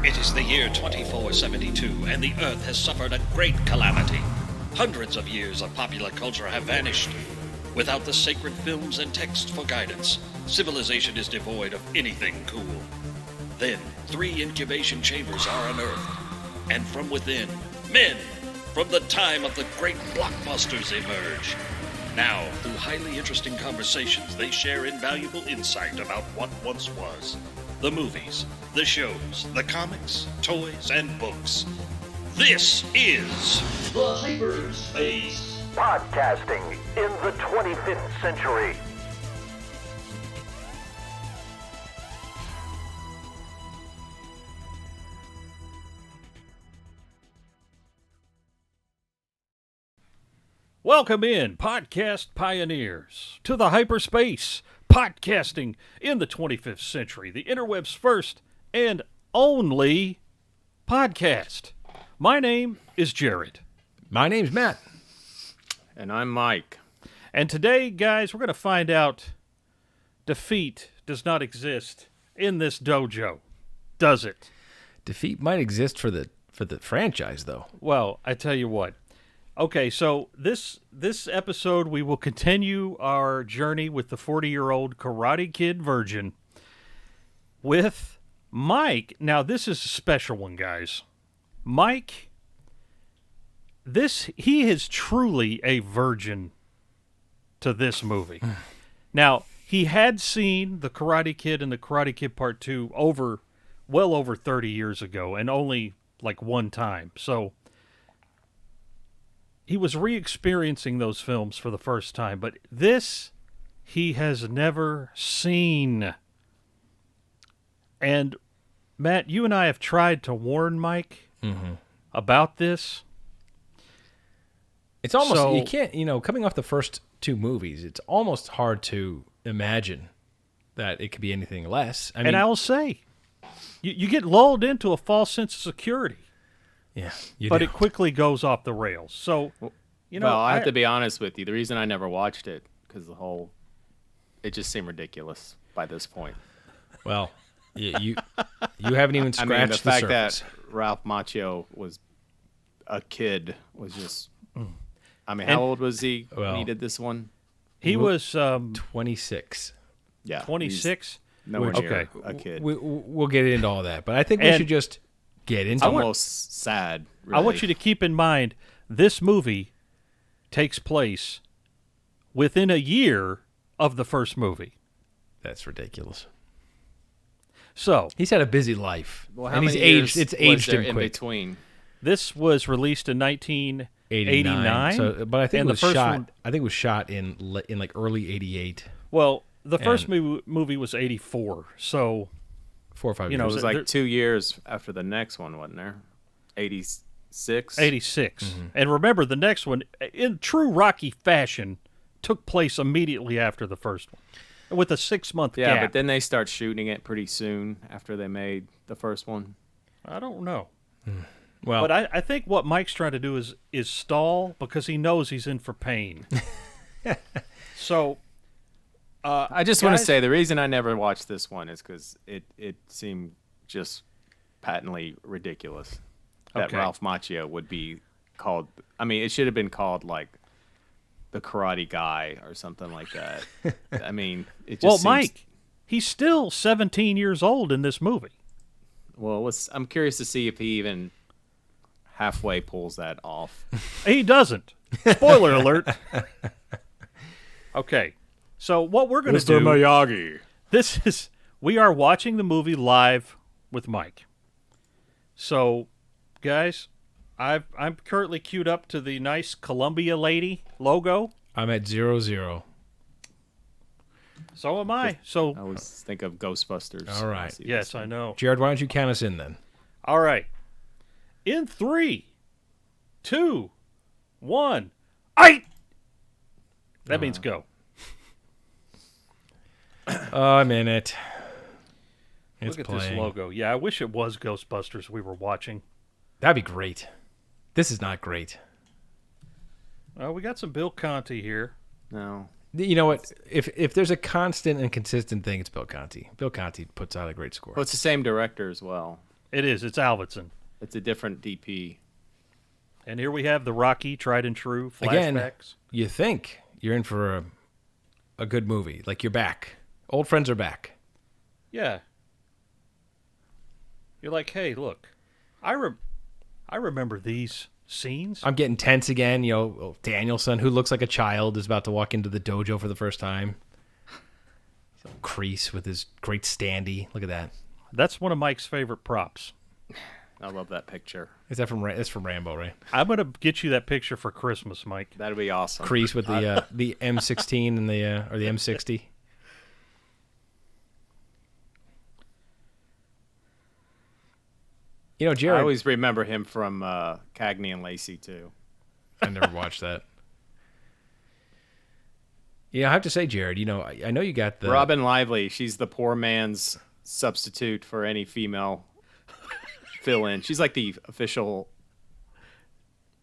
It is the year 2472, and the Earth has suffered a great calamity. Hundreds of years of popular culture have vanished. Without the sacred films and texts for guidance, civilization is devoid of anything cool. Then, 3 incubation chambers are unearthed, and from within, men from the time of the great blockbusters emerge. Now, through highly interesting conversations, they share invaluable insight about what once was. The movies, the shows, the comics, toys, and books. This is The Hyperspace. Podcasting in the 25th century. Welcome in, podcast pioneers, to the hyperspace, podcasting in the 25th century, the interweb's first and only podcast. My name is Jared. My name's Matt. And I'm Mike. And today, guys, we're going to find out defeat does not exist in this dojo, does it? Defeat might exist for the franchise, though. Well, I tell you what. Okay, so this episode, we will continue our journey with the 40-year-old Karate Kid virgin with Mike. Now, this is a special one, guys. Mike, he is truly a virgin to this movie. Now, he had seen the Karate Kid and the Karate Kid Part 2 well over 30 years ago, and only like one time. So he was re-experiencing those films for the first time, but this he has never seen. And Matt, you and I have tried to warn Mike about this. It's almost, you can't, coming off the first 2 movies, it's almost hard to imagine that it could be anything less. And I will say, you get lulled into a false sense of security. Yeah, but it quickly goes off the rails. So, I have to be honest with you. The reason I never watched it, because it just seemed ridiculous by this point. Well, you haven't even scratched the fact surface. that Ralph Macchio was a kid was just. How old was he when he did this one? He was 26. Yeah, 26. Nowhere near a kid. We'll get into all that, but I think we should just get into it. It's almost sad. Really. I want you to keep in mind this movie takes place within a year of the first movie. That's ridiculous. So he's had a busy life, Well, how and he's many aged. years It's aged was there him in quick. between? this was released in 1989. So, but I think and it was the first shot. one, I think it was shot in like early '88. well, the first movie was 84. So 4 or 5 You years. know, It was like 2 years after the next one, wasn't there? 86. 86. And remember, the next one, in true Rocky fashion, took place immediately after the first one, with a 6-month Yeah, gap. but then they start shooting it pretty soon after they made the first one. I don't know. Well, But I think what Mike's trying to do is stall because he knows he's in for pain. So, I just want to guys- say the reason I never watched this one is because it seemed just patently ridiculous that Okay. Ralph Macchio would be called. I mean, it should have been called like the Karate Guy or something like that. I mean, it just well, seems, Mike, he's still 17 years old in this movie. Well, I'm curious to see if he even halfway pulls that off. He doesn't. Spoiler alert. Okay. So what we're going to do, Miyagi. we are watching the movie live with Mike. So, guys, I'm currently queued up to the nice Columbia Lady logo. I'm at 0-0. So am I. So I always think of Ghostbusters. All when I right. see yes, this. I know. Jared, why don't you count us in then? All right. In 3, 2, 1. That means go. I'm in it. It's Look at playing. this logo. Yeah, I wish it was Ghostbusters we were watching. That'd be great. This is not great. We got some Bill Conti here. No. You know what? If there's a constant and consistent thing, it's Bill Conti. Bill Conti puts out a great score. Well, it's the same director as well. It is. It's Alvinson. It's a different DP. And here we have the Rocky tried and true flashbacks. Again, you think you're in for a good movie. Like, you're back. Old friends are back. Yeah. You're like, hey, look, I remember these scenes. I'm getting tense again. You know, Danielson, who looks like a child, is about to walk into the dojo for the first time. Kreese with his great standee. Look at that. That's one of Mike's favorite props. I love that picture. Is that from that's from Rambo, right? I'm gonna get you that picture for Christmas, Mike. That'd be awesome. Kreese with the M16 and the or the M60. You know, Jared. I always remember him from Cagney and Lacey too. I never watched that. Yeah, I have to say, Jared, you know, I know you got the Robin Lively. She's the poor man's substitute for any female fill-in. She's like the official.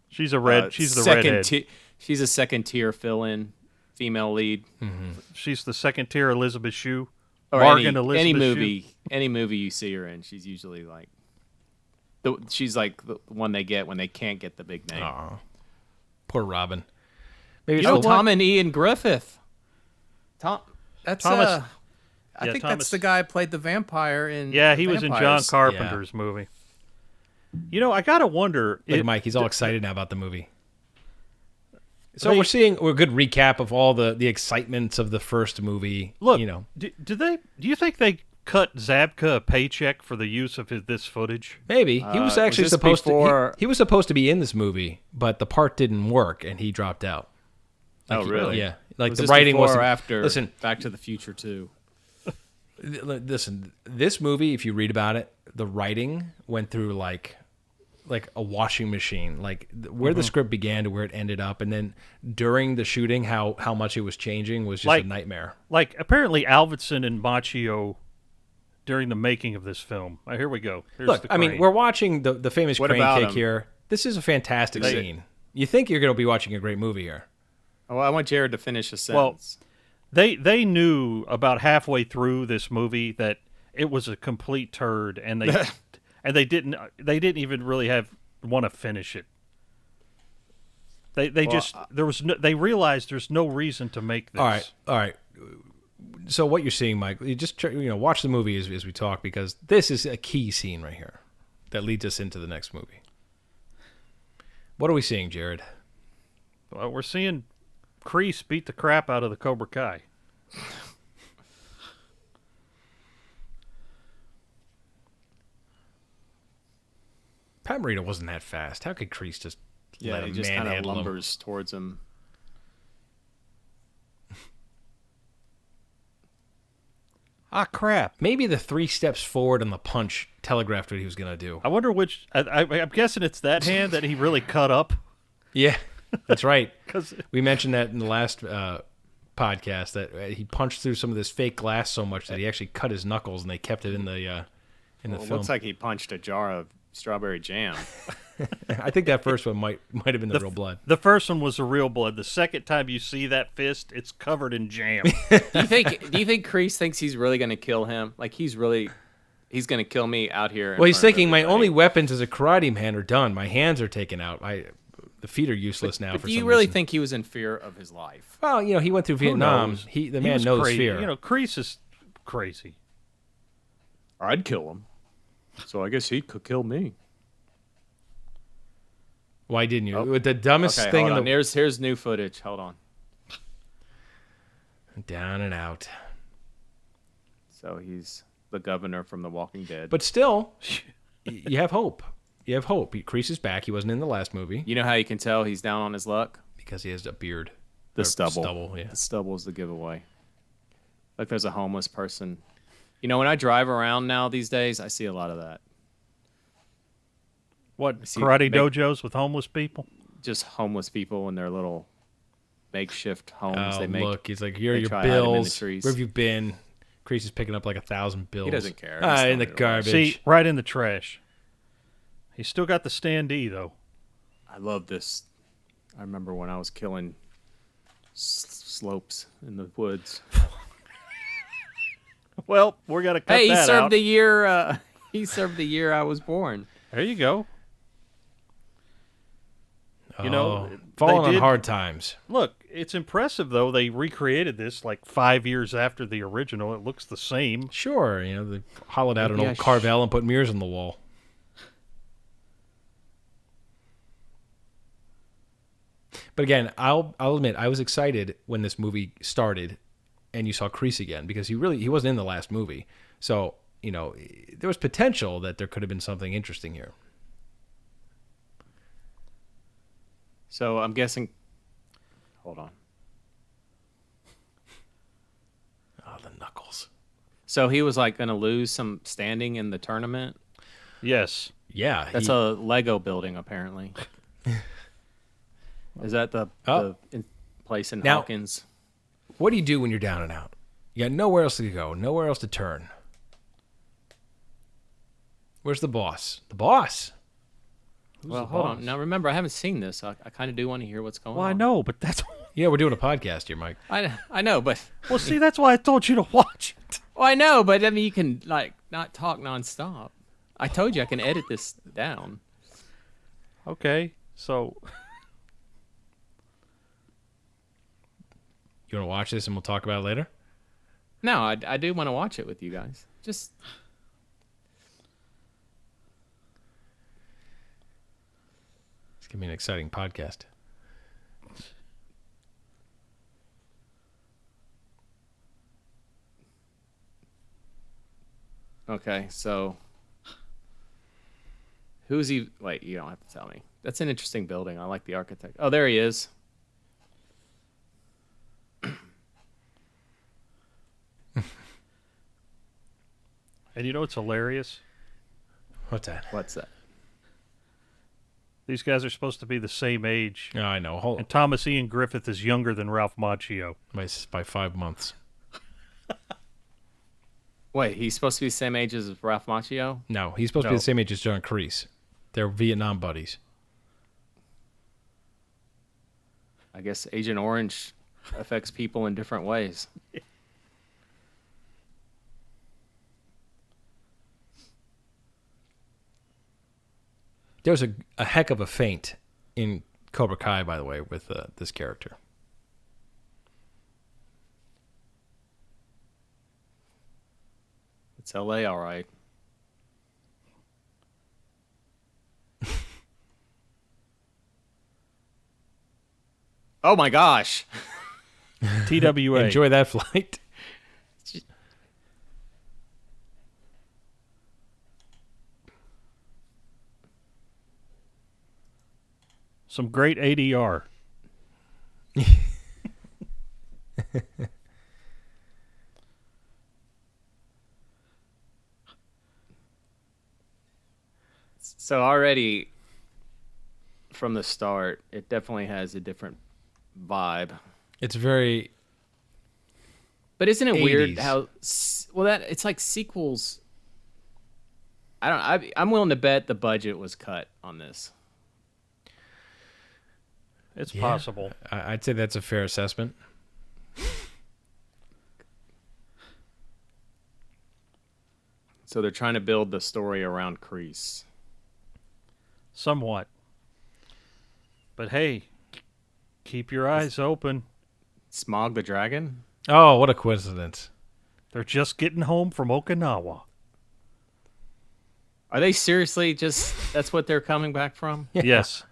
She's she's the second redhead. She's a second-tier fill-in female lead. She's the second tier Elizabeth Shue. Or Morgan any Elizabeth Shue. any movie you see her in, she's usually like she's like the one they get when they can't get the big name. Aw. Poor Robin. Maybe Oh, it's Tom and Ian Griffith. That's Thomas- I yeah, think Thomas- that's the guy who played the vampire in. Yeah, he was in John Vampires. Carpenter's movie. You know, I gotta wonder. Look at Mike. He's all excited now about the movie. So They- we're seeing a good recap of all the excitements of the first movie. Look, you know, do you think they cut Zabka a paycheck for the use of this footage? maybe he was actually this supposed before- to. He was supposed to be in this movie, but the part didn't work, and he dropped out. Oh, really? Yeah, like Was the this writing before wasn't. or after. Listen, Back to the Future 2. listen. This movie, if you read about it, the writing went through like a washing machine, like where the script began to where it ended up, and then during the shooting, how much it was changing was just Like- a nightmare. Like, apparently Alvinson and Macchio, during the making of this film. Here we go. Here's Look, the I mean, crane. we're watching the famous What crane about kick him? here. This is a fantastic scene. You think you're going to be watching a great movie here. Oh, I want Jared to finish a Well, sentence. They knew about halfway through this movie that it was a complete turd, and they didn't even really want to finish it. They realized there's no reason to make this. All right. So what you're seeing, Mike, you just watch the movie as we talk, because this is a key scene right here that leads us into the next movie. What are we seeing, Jared? Well, we're seeing Kreese beat the crap out of the Cobra Kai. Pat Morita wasn't that fast. How could Kreese just Yeah, let he him just kind of manhandle him? lumbers towards him. Ah, crap. Maybe the 3 steps forward on the punch telegraphed what he was going to do. I wonder which. I'm guessing it's that hand that he really cut up. Yeah, that's right. 'Cause- We mentioned that in the last podcast that he punched through some of this fake glass so much that he actually cut his knuckles, and they kept it in the Well, it film. looks like he punched a jar of strawberry jam. I think that first one might have been the real blood. The first one was the real blood. The second time you see that fist, it's covered in jam. Do you think Kreese thinks he's really going to kill him? Like he's going to kill me out here? Well, he's thinking my only weapons as a karate man are done. My hands are taken out. The feet are useless now. But For do you some really reason. think he was in fear of his life? Well, he went through Vietnam. knows? The He man was knows crazy. fear. Kreese is crazy. I'd kill him. So I guess he could kill me. Why didn't you? With the dumbest Okay, thing hold in on. the Here's new footage. Hold on. down and out. So he's the governor from The Walking Dead. But still, you have hope. You have hope. Kreese is back. He wasn't in the last movie you know how you can tell he's down on his luck? because he has a beard. The Or stubble. Stubble, yeah. The stubble is the giveaway. Like there's a homeless person. When I drive around now these days, I see a lot of that. What, see- karate make- dojos with homeless people? Just homeless people in their little makeshift homes. Oh, they make. look. He's like, here are they your try to hide 'em in the bills. trees. Where have you been? Kreese is picking up like 1,000 bills. doesn't care. Ah, He's in the throwing it away. garbage. See, right in the trash. He's still got the standee, though. I love this. I remember when I was killing slopes in the woods. Well, we're going to cut Hey, he that served out. the year. He served the year I was born. There you go. You know, falling they on did- hard times. Look, it's impressive though. They recreated this like 5 years after the original. It looks the same. Sure, you know, they hollowed out an Maybe old I Carvel and put mirrors on the wall. But again, I'll admit I was excited when this movie started, and you saw Kreese again because he wasn't in the last movie. So you know there was potential that there could have been something interesting here. So I'm guessing. Hold on. Oh, the knuckles. So he was like going to lose some standing in the tournament. Yes. Yeah, That's a Lego building, apparently. Is that the place in Now- Hawkins? What do you do when you're down and out? You got nowhere else to go, nowhere else to turn. Where's the boss? The boss. Well, the hold boss? on. Now, remember, I haven't seen this. I kind of do want to hear what's going Well, on. I know, but that's Yeah, we're doing a podcast here, Mike. I know, but well. See, that's why I told you to watch it. well, I know, but I mean, you can like not talk nonstop. I told you I can edit this down. Okay, so You want to watch this and we'll talk about it later? No, I do want to watch it with you guys. Just It's going to be an exciting podcast. okay. So, who's he? Wait, you don't have to tell me. That's an interesting building. I like the architect. Oh, there he is. and you know what's hilarious? What's that? What's that? These guys are supposed to be the same age, No, I know. Hold and Thomas Ian Griffith is younger than Ralph Macchio. by 5 months. Wait, he's supposed to be the same age as Ralph Macchio? No, he's supposed to be No. the same age as John Kreese. They're Vietnam buddies. I guess Agent Orange affects people in different ways. There was a heck of a feint in Cobra Kai, by the way, with this character. It's LA, all right. Oh my gosh. TWA. Enjoy that flight. Some great ADR. So already from the start, it definitely has a different vibe. It's very But isn't it weird 80s. how well that it's like sequels? I'm willing to bet the budget was cut on this. It's yeah, possible. I'd say that's a fair assessment. So they're trying to build the story around Kreese. Somewhat. But hey, keep your eyes open. Smog the Dragon? Oh, what a coincidence. They're just getting home from Okinawa. Are they seriously just that's what they're coming back from? Yes.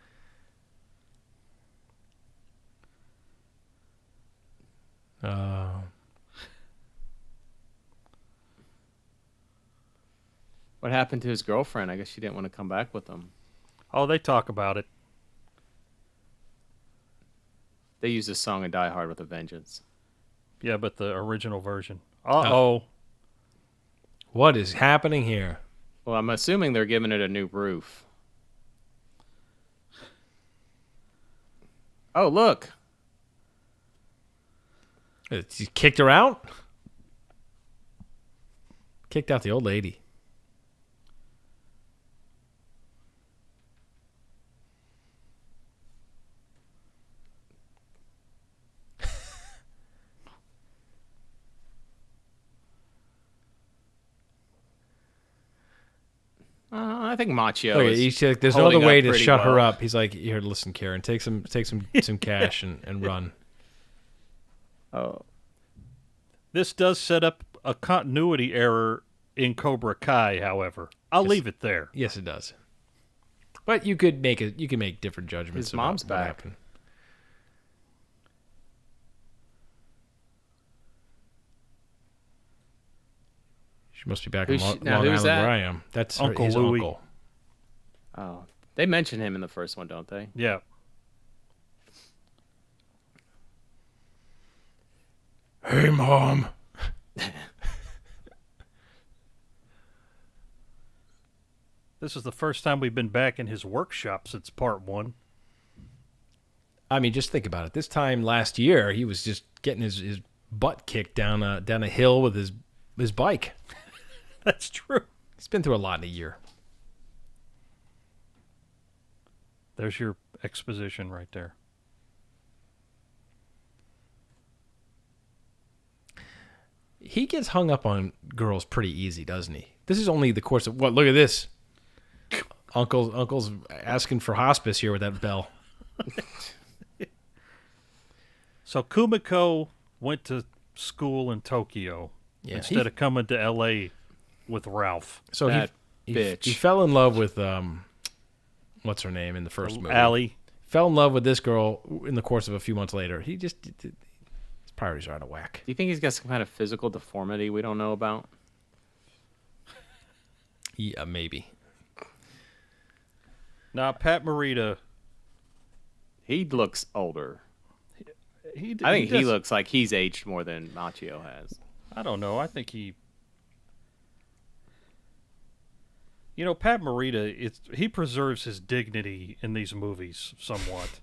What happened to his girlfriend? I guess she didn't want to come back with him. Oh, they talk about it. They used this song in Die Hard with a Vengeance. Yeah, but the original version. Uh-oh. What is happening here? Well, I'm assuming they're giving it a new roof. Oh, look. You kicked her out? Kicked out the old lady. I think Machio. Okay, is he's like, there's no other holding way up to pretty shut her well. up. He's like, here, listen, Karen, take some cash and run. Oh, This does set up a continuity error in Cobra Kai, however. I'll leave it there. Yes, it does. But you could make it. You can make different judgments. His mom's about what back. happened. She must be back in Who's she- Long now, Island who's that? where I am. That's Uncle his Louie. uncle. oh, they mention him in the first one, don't they? Yeah. Hey, Mom. This is the first time we've been back in his workshop since part 1. I mean, just think about it. This time last year, he was just getting his butt kicked down a hill with his bike. That's true. He's been through a lot in a year. There's your exposition right there. He gets hung up on girls pretty easy, doesn't he? This is only the course of what? Look at this. Uncle's asking for hospice here with that bell. So Kumiko went to school in Tokyo instead of coming to L.A. with Ralph. So That he bitch. fell in love with what's her name in the first movie? Allie. Fell in love with this girl in the course of a few months later. His priorities are out of whack. Do you think he's got some kind of physical deformity we don't know about? Yeah, maybe. Now, Pat Morita, He looks older. he I think he does- looks like he's aged more than Machio has. I don't know. I think he... You know, Pat Morita, he preserves his dignity in these movies somewhat.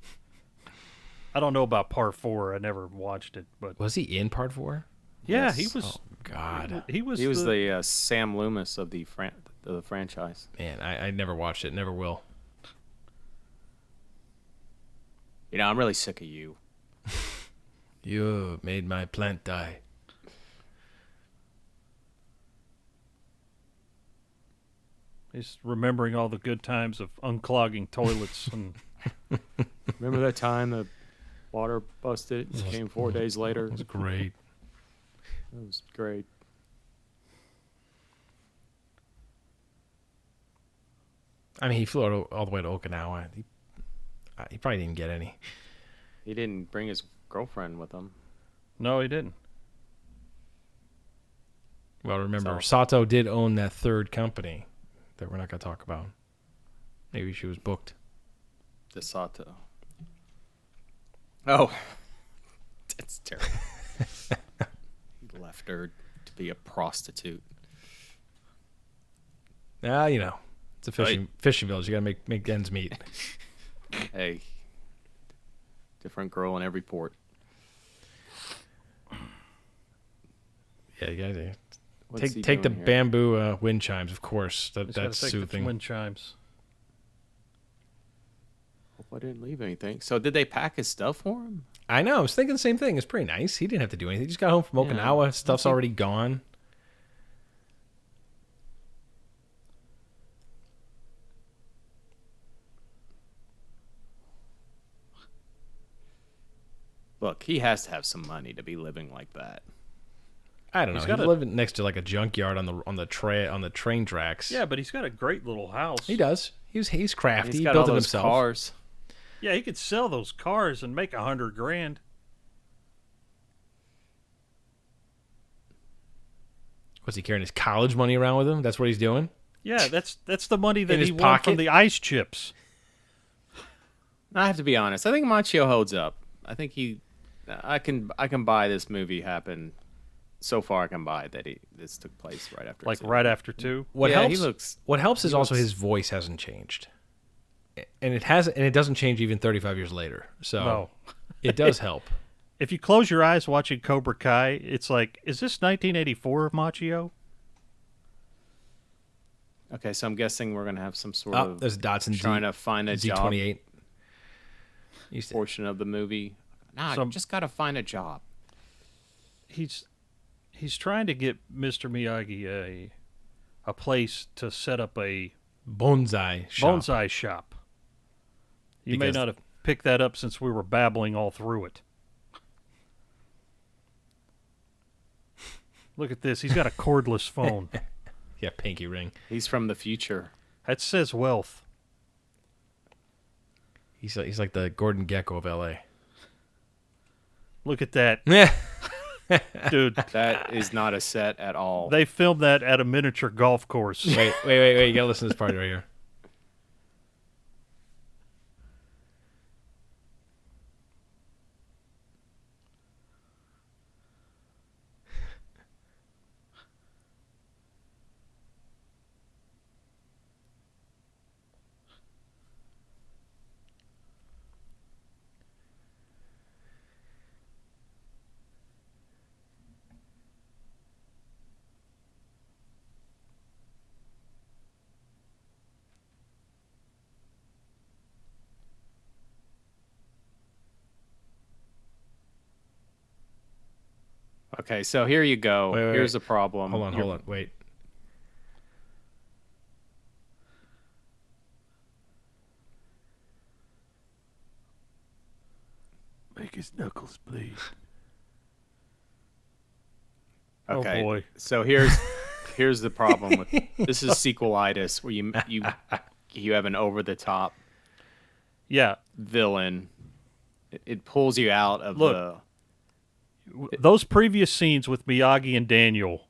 I don't know about part 4. I never watched it, but... Was he in part 4? Yeah, Yes. he was... Oh God, He was He was the Sam Loomis of the franchise. man, I never watched it. Never will. You know, I'm really sick of you. You made my plant die. He's remembering all the good times of unclogging toilets and... Remember that time the water busted? It came 4 days later. It's great. It was great. I mean, he flew all the way to Okinawa. He probably didn't get any. He didn't bring his girlfriend with him. No, he didn't. Well, remember, So- Sato did own that third company that we're not going to talk about. Maybe she was booked. DeSato. Oh. That's terrible. He left her to be a prostitute. You know, it's a fishing village. You got to make ends meet. Hey. Different girl in every port. Yeah, you got to What's he take the doing here? bamboo wind chimes, of course. He's gotta That's take the soothing. wind chimes. Hope I didn't leave anything. So did they pack his stuff for him? I know. I was thinking the same thing. It's pretty nice. He didn't have to do anything. He just got home from Yeah. Okinawa. Stuff's already gone. Look, he has to have some money to be living like that. I don't know. He's He's got a- living next to like a junkyard on the train tracks. Yeah, but he's got a great little house. He does. He's crafty. He's He got built all it those himself. cars. Yeah, he could sell those cars and make $100,000. Was he carrying his college money around with him? That's what he's doing. Yeah, that's the money that In his he won pocket? from the ice chips. I have to be honest. I think Machio holds up. I think I can buy this movie happen. So far, I can buy that this took place right after. Like two. right after 2. What Yeah, helps? he looks- what helps is he also looks- his voice hasn't changed, and it doesn't change even 35 years later. So No. it does help. If you close your eyes watching Cobra Kai, it's like, is this 1984 Machio? Okay, so I'm guessing we're gonna have some sort Oh, of there's a Datsun trying to find a job Z28. Used to- portion of the movie. Nah, I Some- just gotta find a job. He's trying to get Mr. Miyagi a place to set up a Bonsai shop. Bonsai shop. You may Because- not have picked that up since we were babbling all through it. Look at this. He's got a cordless phone. Yeah, pinky ring. He's from the future. That says wealth. He's like the Gordon Gekko of L.A. Look at that. Yeah. Dude, That is not a set at all. they filmed that at a miniature golf course. Wait. You gotta listen to this part right here. Okay, so here you go. Wait. Here's the problem. Hold on. Wait. Make his knuckles bleed. Okay. Oh, boy. So here's the problem with this is sequelitis, where you have an over the top Yeah. villain. It pulls you out of Look. Those previous scenes with Miyagi and Daniel,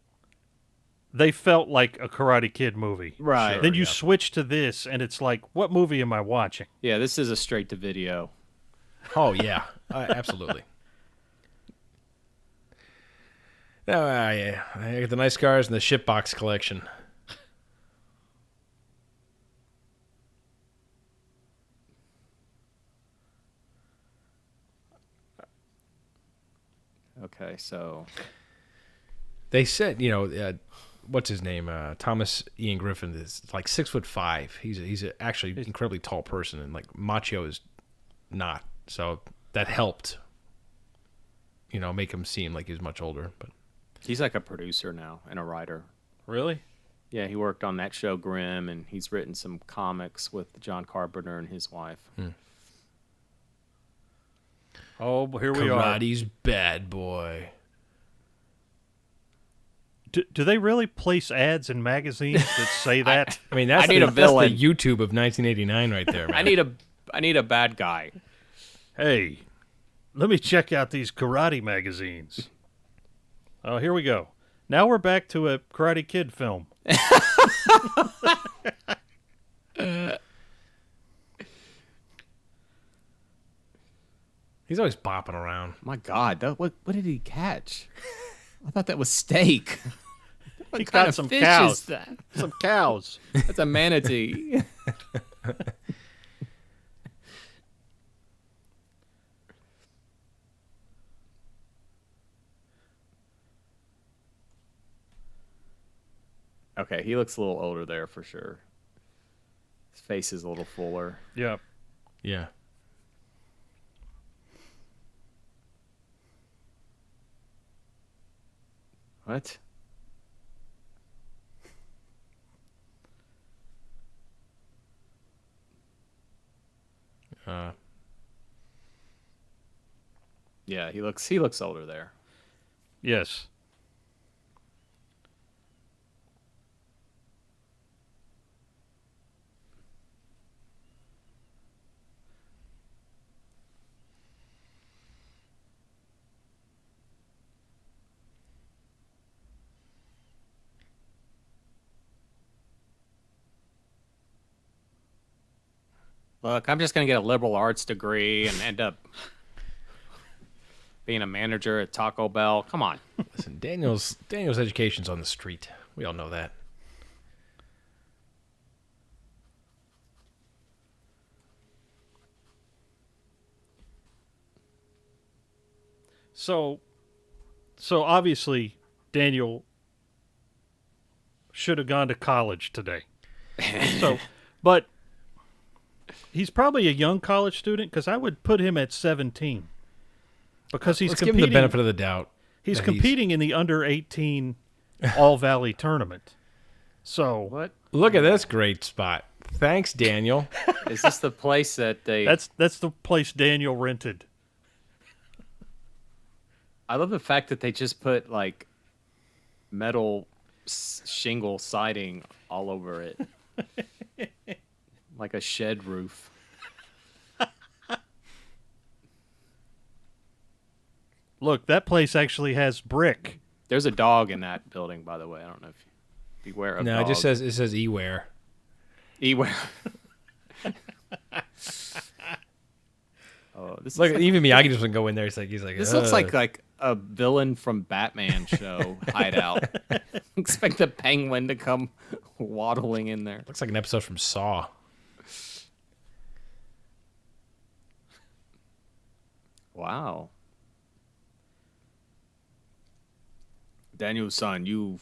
they felt like a Karate Kid movie. Right. Then you switch to this, and it's like, what movie am I watching? Yeah, this is a straight to video. Oh yeah, absolutely. No, yeah, I got the nice cars and the shitbox collection. Okay, so They said, what's his name? Thomas Ian Griffin is like 6'5". He's actually incredibly tall person, and like Machio is not. So that helped, make him seem like he was much older. But he's like a producer now and a writer. Really? Yeah, he worked on that show Grimm, and he's written some comics with John Carpenter and his wife. Oh, here we are. Karate's bad boy. Do they really place ads in magazines that say that? I mean, that's I need a that's villain. the YouTube of 1989 right there, man. I need a bad guy. Hey, let me check out these karate magazines. Oh, here we go. Now we're back to a Karate Kid film. He's always bopping around. My God, what did he catch? I thought that was steak. What He kind caught of some fish cows. is that? Some cows. That's a manatee. Okay, he looks a little older there for sure. His face is a little fuller. Yeah. Yeah. What? Yeah, he looks older there. Yes. Look, I'm just gonna get a liberal arts degree and end up being a manager at Taco Bell. Come on. Listen, Daniel's education's on the street. We all know that. So obviously Daniel should have gone to college today. But he's probably a young college student because I would put him at 17 because he's Let's give him competing. the benefit of the doubt. He's competing in the under 18 All Valley tournament. So What? Look at this great spot. Thanks, Daniel. Is this the place that they? That's the place Daniel rented. I love the fact that they just put like metal shingle siding all over it, like a shed roof. Look, that place actually has brick. There's a dog in that building, by the way. I don't know if you beware of. No, dog. it says Eware. Eware. Oh, this Look, is like, even Miyagi doesn't go in there. He's like. this looks like a villain from Batman show hideout. Expect the penguin to come waddling in there. Looks like an episode from Saw. Wow. Daniel's son, you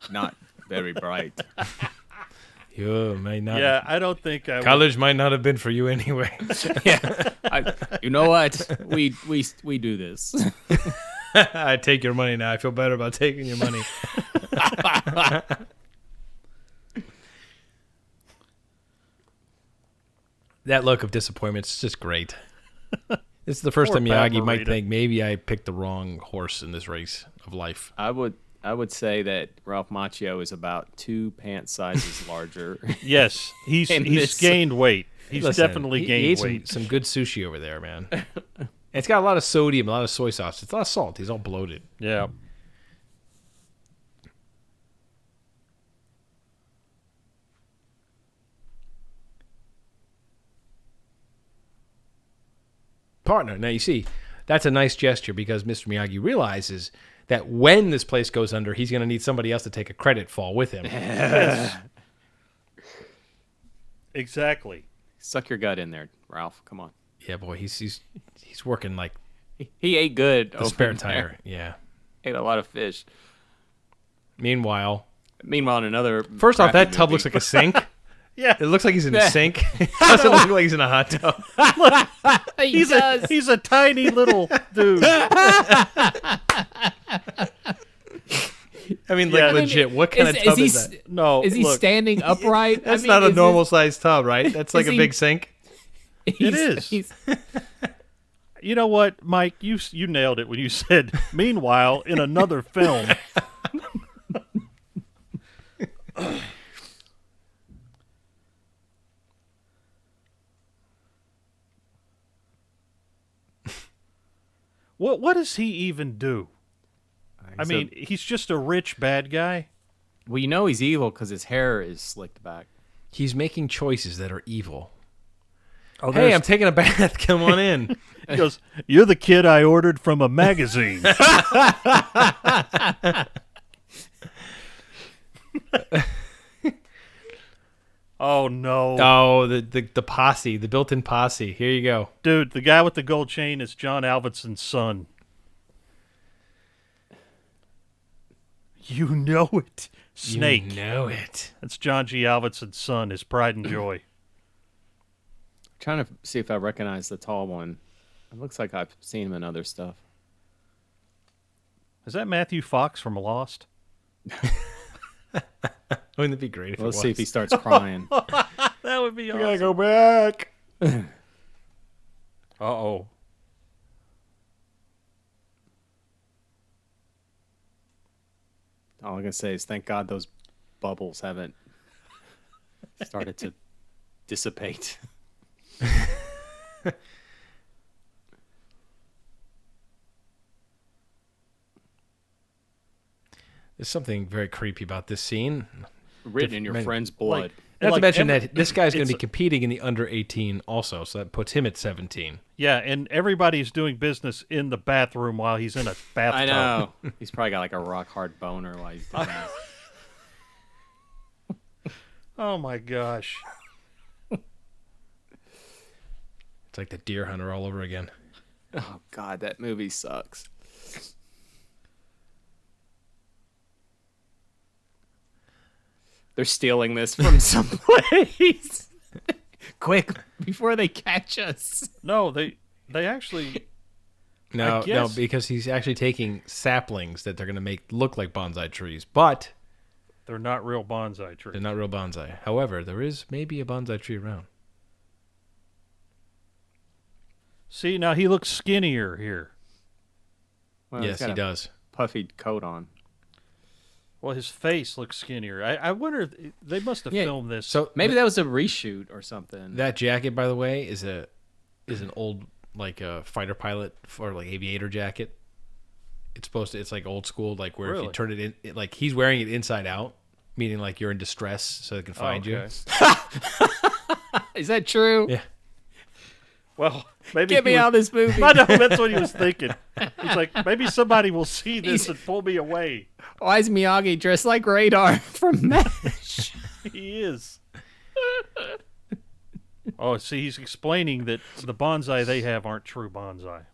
not very bright. You may not. Yeah, I don't think I would. College might not have been for you anyway. You know what? We do this. I take your money now. I feel better about taking your money. That look of disappointment is just great. It's the first Poor time Pat Miyagi might Morita. think maybe I picked the wrong horse in this race of life. I would say that Ralph Macchio is about 2 pant sizes larger. Yes, he's In this- gained weight. He's Listen, definitely he gained ate weight. some good sushi over there, man. And it's got a lot of sodium, a lot of soy sauce. It's a lot of salt. He's all bloated. Yeah. Partner. Now, you see, that's a nice gesture because Mr. Miyagi realizes that when this place goes under, he's going to need somebody else to take a credit fall with him. Exactly. Suck your gut in there, Ralph. Come on. Yeah, boy, he's working like He ate good. the spare tire. Yeah. Ate a lot of fish. Meanwhile, Meanwhile, in another first off, crappy that tub movie- looks like a sink. Yeah. It looks like he's in a sink. It doesn't look like he's in a hot tub. He's a tiny little dude. I mean, like Yeah. legit. What kind of tub is that? No, Is he look, standing upright? That's not a normal sized tub, right? That's like is a he- big sink. It is. You know what, Mike? You nailed it when you said, meanwhile, in another film. What does he even do? I mean, he's just a rich bad guy. Well, you know he's evil because his hair is slicked back. He's making choices that are evil. Oh, Hey, I'm taking a bath. Come on in. He goes, "You're the kid I ordered from a magazine." Oh no, Oh, the posse, the built-in posse. Here you go. dude! The guy with the gold chain is John Alvinson's son. You know it, Snake. You know it. That's John G. Alvinson's son. His pride and joy. Trying to see if I recognize the tall one. It looks like I've seen him in other stuff. Is that Matthew Fox from Lost? Wouldn't it be great if Let's it was? see if he starts crying. That would be I awesome. gotta go back. Uh-oh. All I can say is thank God those bubbles haven't started to dissipate. There's something very creepy about this scene. Written in your Man, friend's blood. like- Not to like mention every- that this guy's going to it's- be competing in the under 18 also, so that puts him at 17. Yeah, and everybody's doing business in the bathroom while he's in a bathtub. I know. He's probably got like a rock hard boner while he's doing this. Oh my gosh. It's like the Deer Hunter all over again. Oh God, that movie sucks. They're stealing this from someplace. Quick, before they catch us. No, they actually No, guess- because he's actually taking saplings that they're going to make look like bonsai trees. But They're not real bonsai trees. They're not real bonsai. However, there is maybe a bonsai tree around. See, now he looks skinnier here. Well, Yes, he's got he a does. Puffy coat on. Well, his face looks skinnier. I wonder if they must have filmed this. So Maybe that was a reshoot or something. that jacket, by the way, is an old like a fighter pilot or like aviator jacket. It's supposed to. It's like old school, like where if Really? you turn it in, like he's wearing it inside out, meaning like you're in distress, so they can find you. Is that true? Yeah. Well, maybe Get me out of this movie. I know that's what he was thinking. He's like, maybe somebody will see this and pull me away. Why is Miyagi dressed like Radar from MASH? He is. Oh, see, he's explaining that the bonsai they have aren't true bonsai.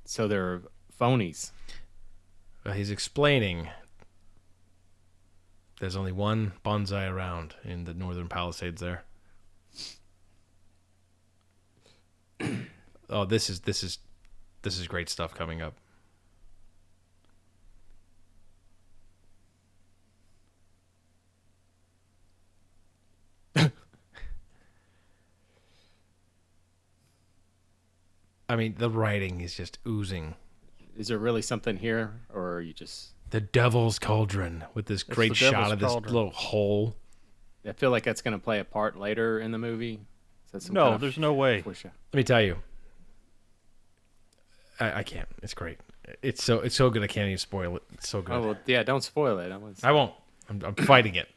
So they're phonies. Well, he's explaining there's only one bonsai around in the northern Palisades there. Oh, this is great stuff coming up. I mean, the writing is just oozing. Is there really something here, or are you just... The Devil's Cauldron with this great the shot Devil's of this Cauldron. little hole. I feel like that's going to play a part later in the movie. Is that some No, kind of there's no way. foreshadow? Let me tell you, I can't. It's great. It's so good. I can't even spoil it. It's so good. Oh, well, yeah, don't spoil it. I won't. I'm fighting it.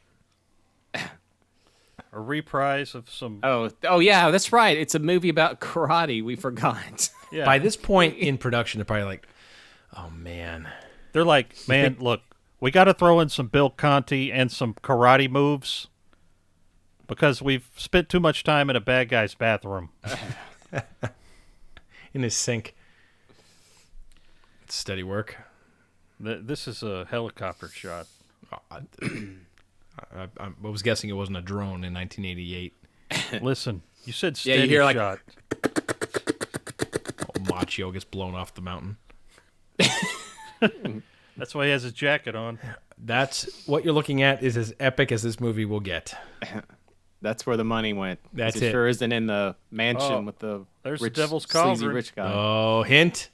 A reprise of some. Oh, yeah, that's right. It's a movie about karate. We forgot. Yeah. By this point in production, they're probably like, "Oh man, They're like, man, look, we got to throw in some Bill Conti and some karate moves because we've spent too much time in a bad guy's bathroom. in his sink." It's steady work. This is a helicopter shot. I was guessing it wasn't a drone in 1988. Listen, you said Yeah, steady you hear, like- shot. Oh, Machio gets blown off the mountain. That's why he has his jacket on. That's what you're looking at is as epic as this movie will get. That's where the money went. 'Cause That's it. it. Sure isn't in the mansion Oh, with the there's the rich, Devil's sleazy Cauldron. rich guy. Oh, hint.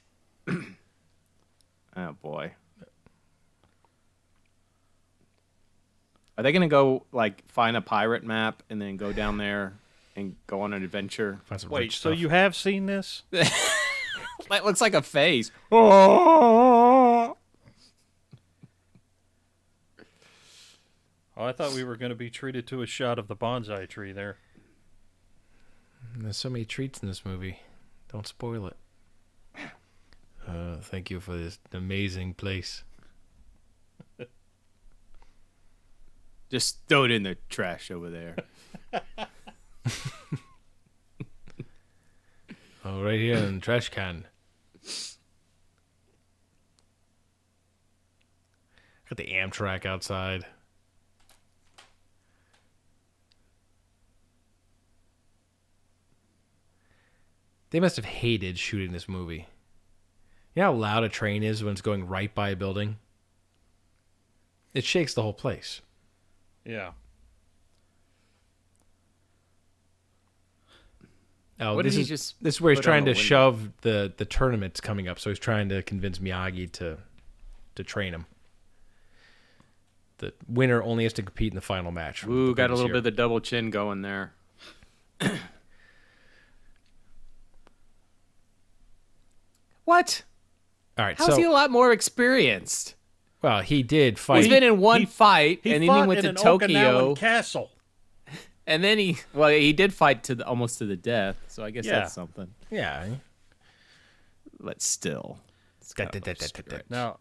Oh, boy. Are they going to go, like, find a pirate map and then go down there and go on an adventure? Find some Wait, rich so stuff. you have seen this? That looks like a face. Oh, I thought we were going to be treated to a shot of the bonsai tree there. There's so many treats in this movie. Don't spoil it. Thank you for this amazing place. Just throw it in the trash over there. Oh, right here in the trash can. Got the Amtrak outside. They must have hated shooting this movie. You know how loud a train is when it's going right by a building? It shakes the whole place. Yeah. Oh, What this did he is just this is where he's put on trying the to window? shove the tournaments coming up. So he's trying to convince Miyagi to train him. The winner only has to compete in the final match. from Ooh, the got a previous little year. bit of the double chin going there. What? All right, How's so he a lot more experienced? well, he did fight. He's been in one fight, He and then fought he went in to an Tokyo, Okinawan castle. and then he did fight to almost to the death. So I guess Yeah. that's something. yeah. But still, it's kind of a stretch. Now,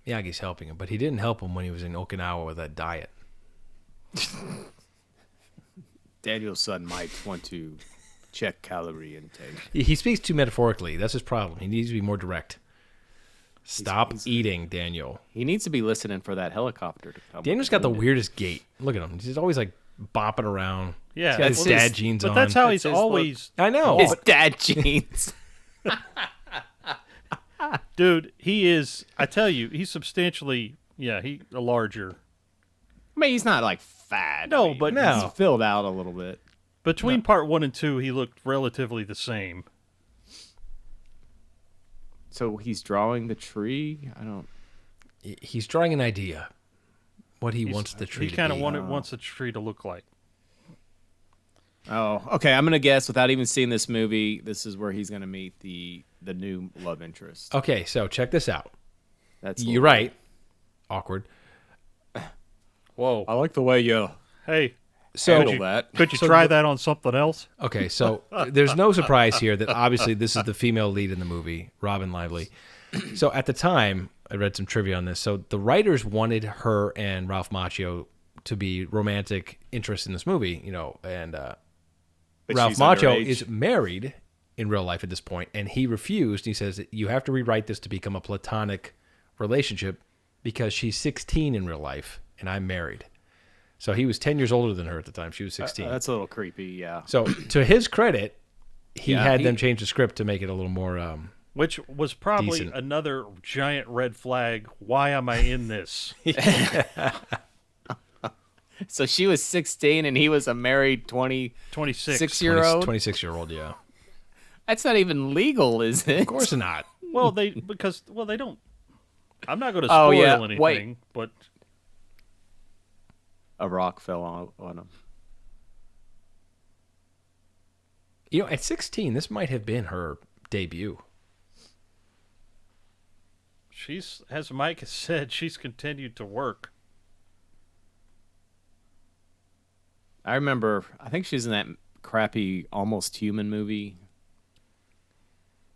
Miyagi's helping him, but he didn't help him when he was in Okinawa with that diet. Daniel's son might want to check calorie intake. He speaks too metaphorically. That's his problem. He needs to be more direct. Stop eating, Daniel. He needs to be listening for that helicopter to come. Daniel's got the weirdest gait. Look at him. He's always like bopping around. Yeah, He's got his dad jeans but on. that's how That's he's his always. I know. His dad jeans. Dude, he is. I tell you, he's substantially. Yeah, he a larger. I mean, he's not like fat. No, I mean, but No. he's filled out a little bit. Between part 1 and 2, he looked relatively the same. So he's drawing the tree. I don't. He's drawing an idea. What he wants the tree He to kind be. of wants the tree to look like. Oh, okay. I'm gonna guess without even seeing this movie, this is where he's gonna meet the new love interest. Okay, so check this out. That's You're right. Awkward. Whoa. I like the way you Hey, So handle that. could you try that on something else? Okay, so there's no surprise here that obviously this is the female lead in the movie, Robin Lively. So at the time, I read some trivia on this. So the writers wanted her and Ralph Macchio to be romantic interests in this movie, and But Ralph she's Macchio underage. is married in real life at this point, and he refused. He says that you have to rewrite this to become a platonic relationship because she's 16 in real life and I'm married. So he was 10 years older than her at the time. She was 16. That's a little creepy. Yeah. So to his credit, he Yeah, had he- them change the script to make it a little more. Which was probably Decent. another giant red flag. Why am I in this? So she was 16 and he was a married 26. 26-year-old. 26-year-old, yeah. That's not even legal, is it? Of course not. Well, they don't. I'm not going to Oh, spoil yeah, anything, wait. but A rock fell on him. At 16, this might have been her debut. she's, as Mike has said, she's continued to work. I remember. I think she was in that crappy Almost Human movie.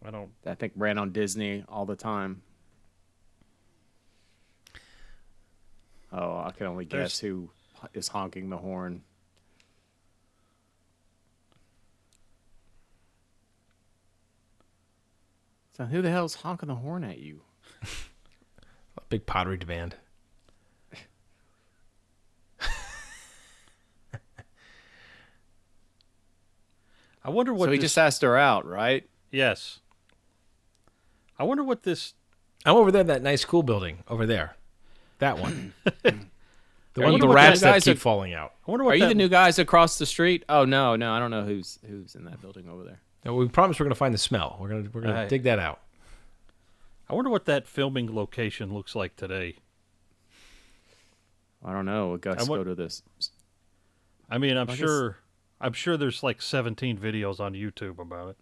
I don't. That I think ran on Disney all the time. Oh, I can only guess who is honking the horn. So who the hell's honking the horn at you? A big pottery demand. I wonder what. So he this, just asked her out, right? yes. I wonder what this. I'm over there, that nice school building over there. That one. The one you with the what rats the that guys keep are- falling out. I wonder what Are you that, the new guys across the street? Oh no, I don't know who's in that building over there. No, we promise we're going to find the smell. We're going to dig that out. I wonder what that filming location looks like today. I don't know. Let's what- go to this. I mean, I'm I guess- sure there's like 17 videos on YouTube about it.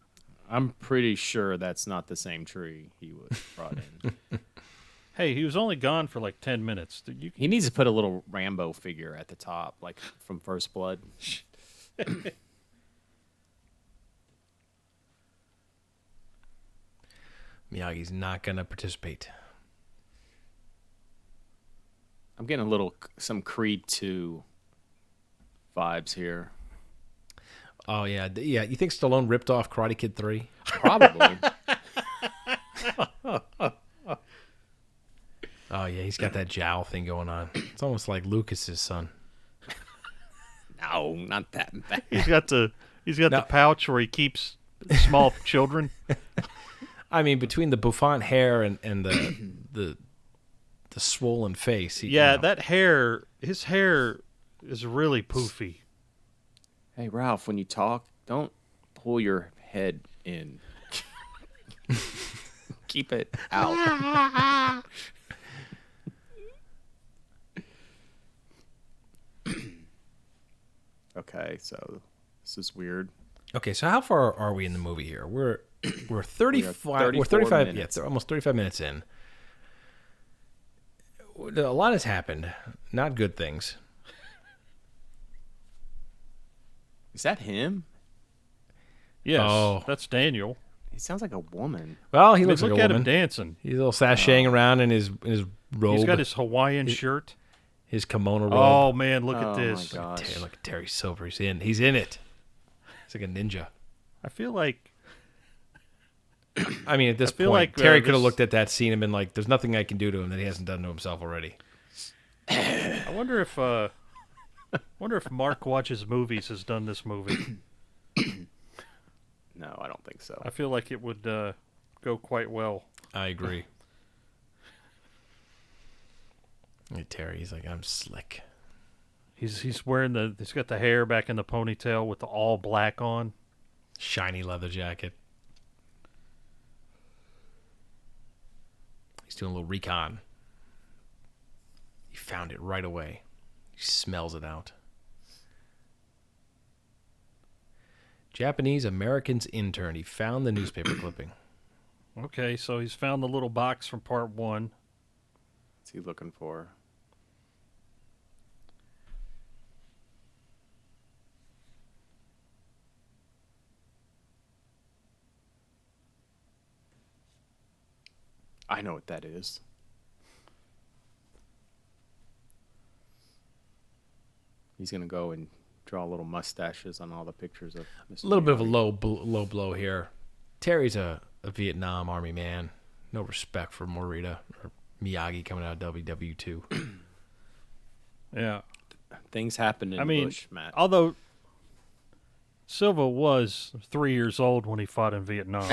I'm pretty sure that's not the same tree he was brought in. Hey, he was only gone for like 10 minutes. He needs to put a little Rambo figure at the top, like from First Blood. Miyagi's not going to participate. I'm getting some Creed 2 vibes here. Oh, yeah. Yeah, you think Stallone ripped off Karate Kid 3? Probably. Oh, yeah, he's got that jowl thing going on. It's almost like Lucas's son. No, not that bad. He's got the No. pouch where he keeps small children. I mean, between the bouffant hair and the swollen face. Yeah, that hair, his hair is really poofy. Hey, Ralph, when you talk, don't pull your head in. Keep it out. Okay, so this is weird. Okay, so how far are we in the movie here? We're 35. We're 34 35. minutes. Yeah, almost 35 minutes in. A lot has happened. Not good things. Is that him? Yes, Oh. that's Daniel. He sounds like a woman. Well, he I mean, looks look like a at woman. him dancing. He's a little sashaying around in his robe. He's got his Hawaiian shirt. his kimono robe. Oh man, look Oh, at this. my gosh. Look at Terry Silver. He's in it. He's like a ninja. I feel like I mean, at this feel point, like, Terry could have this- looked at that scene and been like, "There's nothing I can do to him that he hasn't done to himself already." I wonder if Mark Watches Movies has done this movie. No, I don't think so. I feel like it would go quite well. I agree. Hey, Terry, he's like, "I'm slick." He's wearing he's got the hair back in the ponytail with the all black on. Shiny leather jacket. He's doing a little recon. He found it right away. He smells it out. Japanese American's intern. He found the newspaper clipping. Okay, so he's found the little box from part 1. What's he looking for? I know what that is. He's gonna go and draw little mustaches on all the pictures of Mr. A little bit of a Miyagi. low blow here. Terry's a Vietnam Army man. No respect for Morita or Miyagi coming out of WW2. Yeah. Things happen in I mean, Bush, Matt. although Silva was 3 years old when he fought in Vietnam.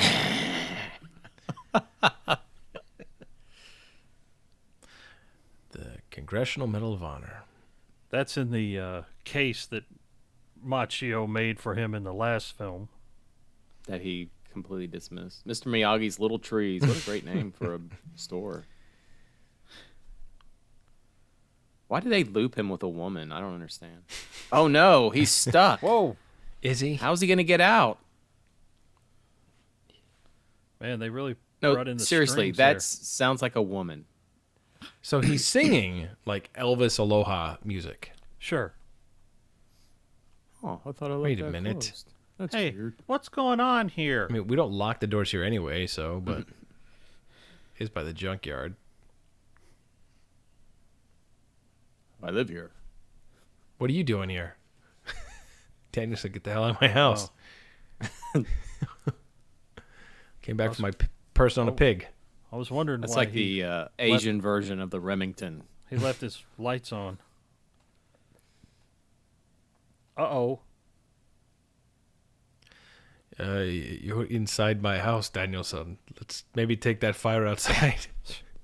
The Congressional Medal of Honor. That's in the case that Machio made for him in the last film. That he completely dismissed. Mr. Miyagi's Little Trees. What a great name for a store. Why did they loop him with a woman? I don't understand. Oh no, he's stuck. Whoa. Is he? How's he gonna get out? Man, they really No, brought in the seriously, strings that sounds like a woman. So he's singing like Elvis Aloha music. there. Sure. Oh, I thought I Wait a minute. That's Hey, weird. what's going on here? I mean, we don't lock the doors here anyway, so, but it's by the junkyard. I live here. What are you doing here? Daniel said, "Get the hell out of my house." Came back from my purse on a pig. I was wondering That's why like the Asian version of the Remington. he left his lights on. Uh-oh. You're inside my house, Danielson. Let's maybe take that fire outside.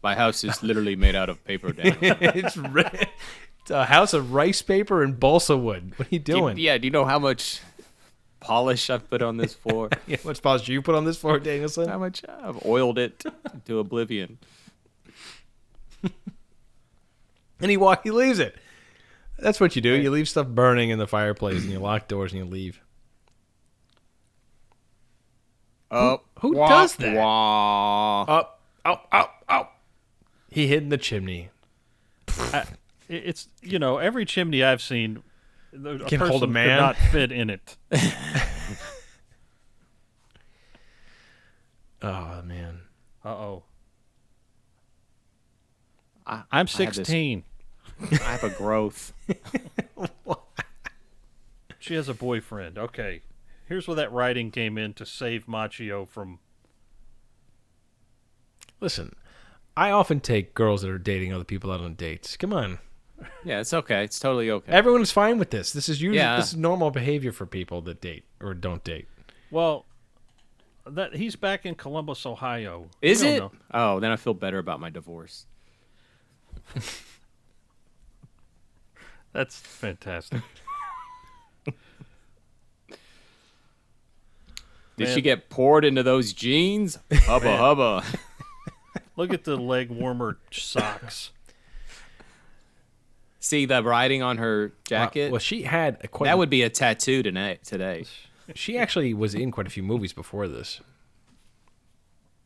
My house is literally made out of paper, Dan. it's a house of rice paper and balsa wood. What are you doing? Do you know how much polish I've put on this floor? Yeah, how much polish you put on this floor, Danielson? How much I've oiled it to oblivion. And he leaves it. That's what you do. You leave stuff burning in the fireplace, and you lock doors, and you leave. Who does that? Wah. Ow. He hid in the chimney. It's, every chimney I've seen, a Can person hold a man. could not fit in it. Oh, man. Uh-oh. I I'm have this- 16. I have a growth. She has a boyfriend. Okay. Here's where that writing came in to save Machio from... Listen, I often take girls that are dating other people out on dates. Come on. Yeah, it's okay. It's totally okay. Everyone is fine with this. This is usually Yeah. this is normal behavior for people that date or don't date. Well, he's back in Columbus, Ohio. Is We don't it? know. Oh, then I feel better about my divorce. That's fantastic. Did Man. she get poured into those jeans? Hubba hubba. Look at the leg warmer socks. See the writing on her jacket? Well, she had that would be a tattoo today. She actually was in quite a few movies before this.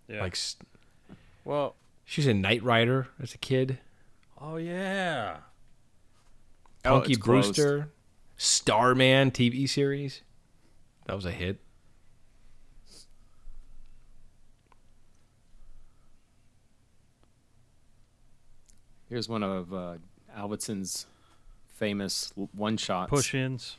Yeah. Like Well, she was in Knight Rider as a kid. oh yeah. Punky it's closed. Brewster, Starman TV series. That was a hit. Here's one of Albertson's famous one-shots. Push-ins.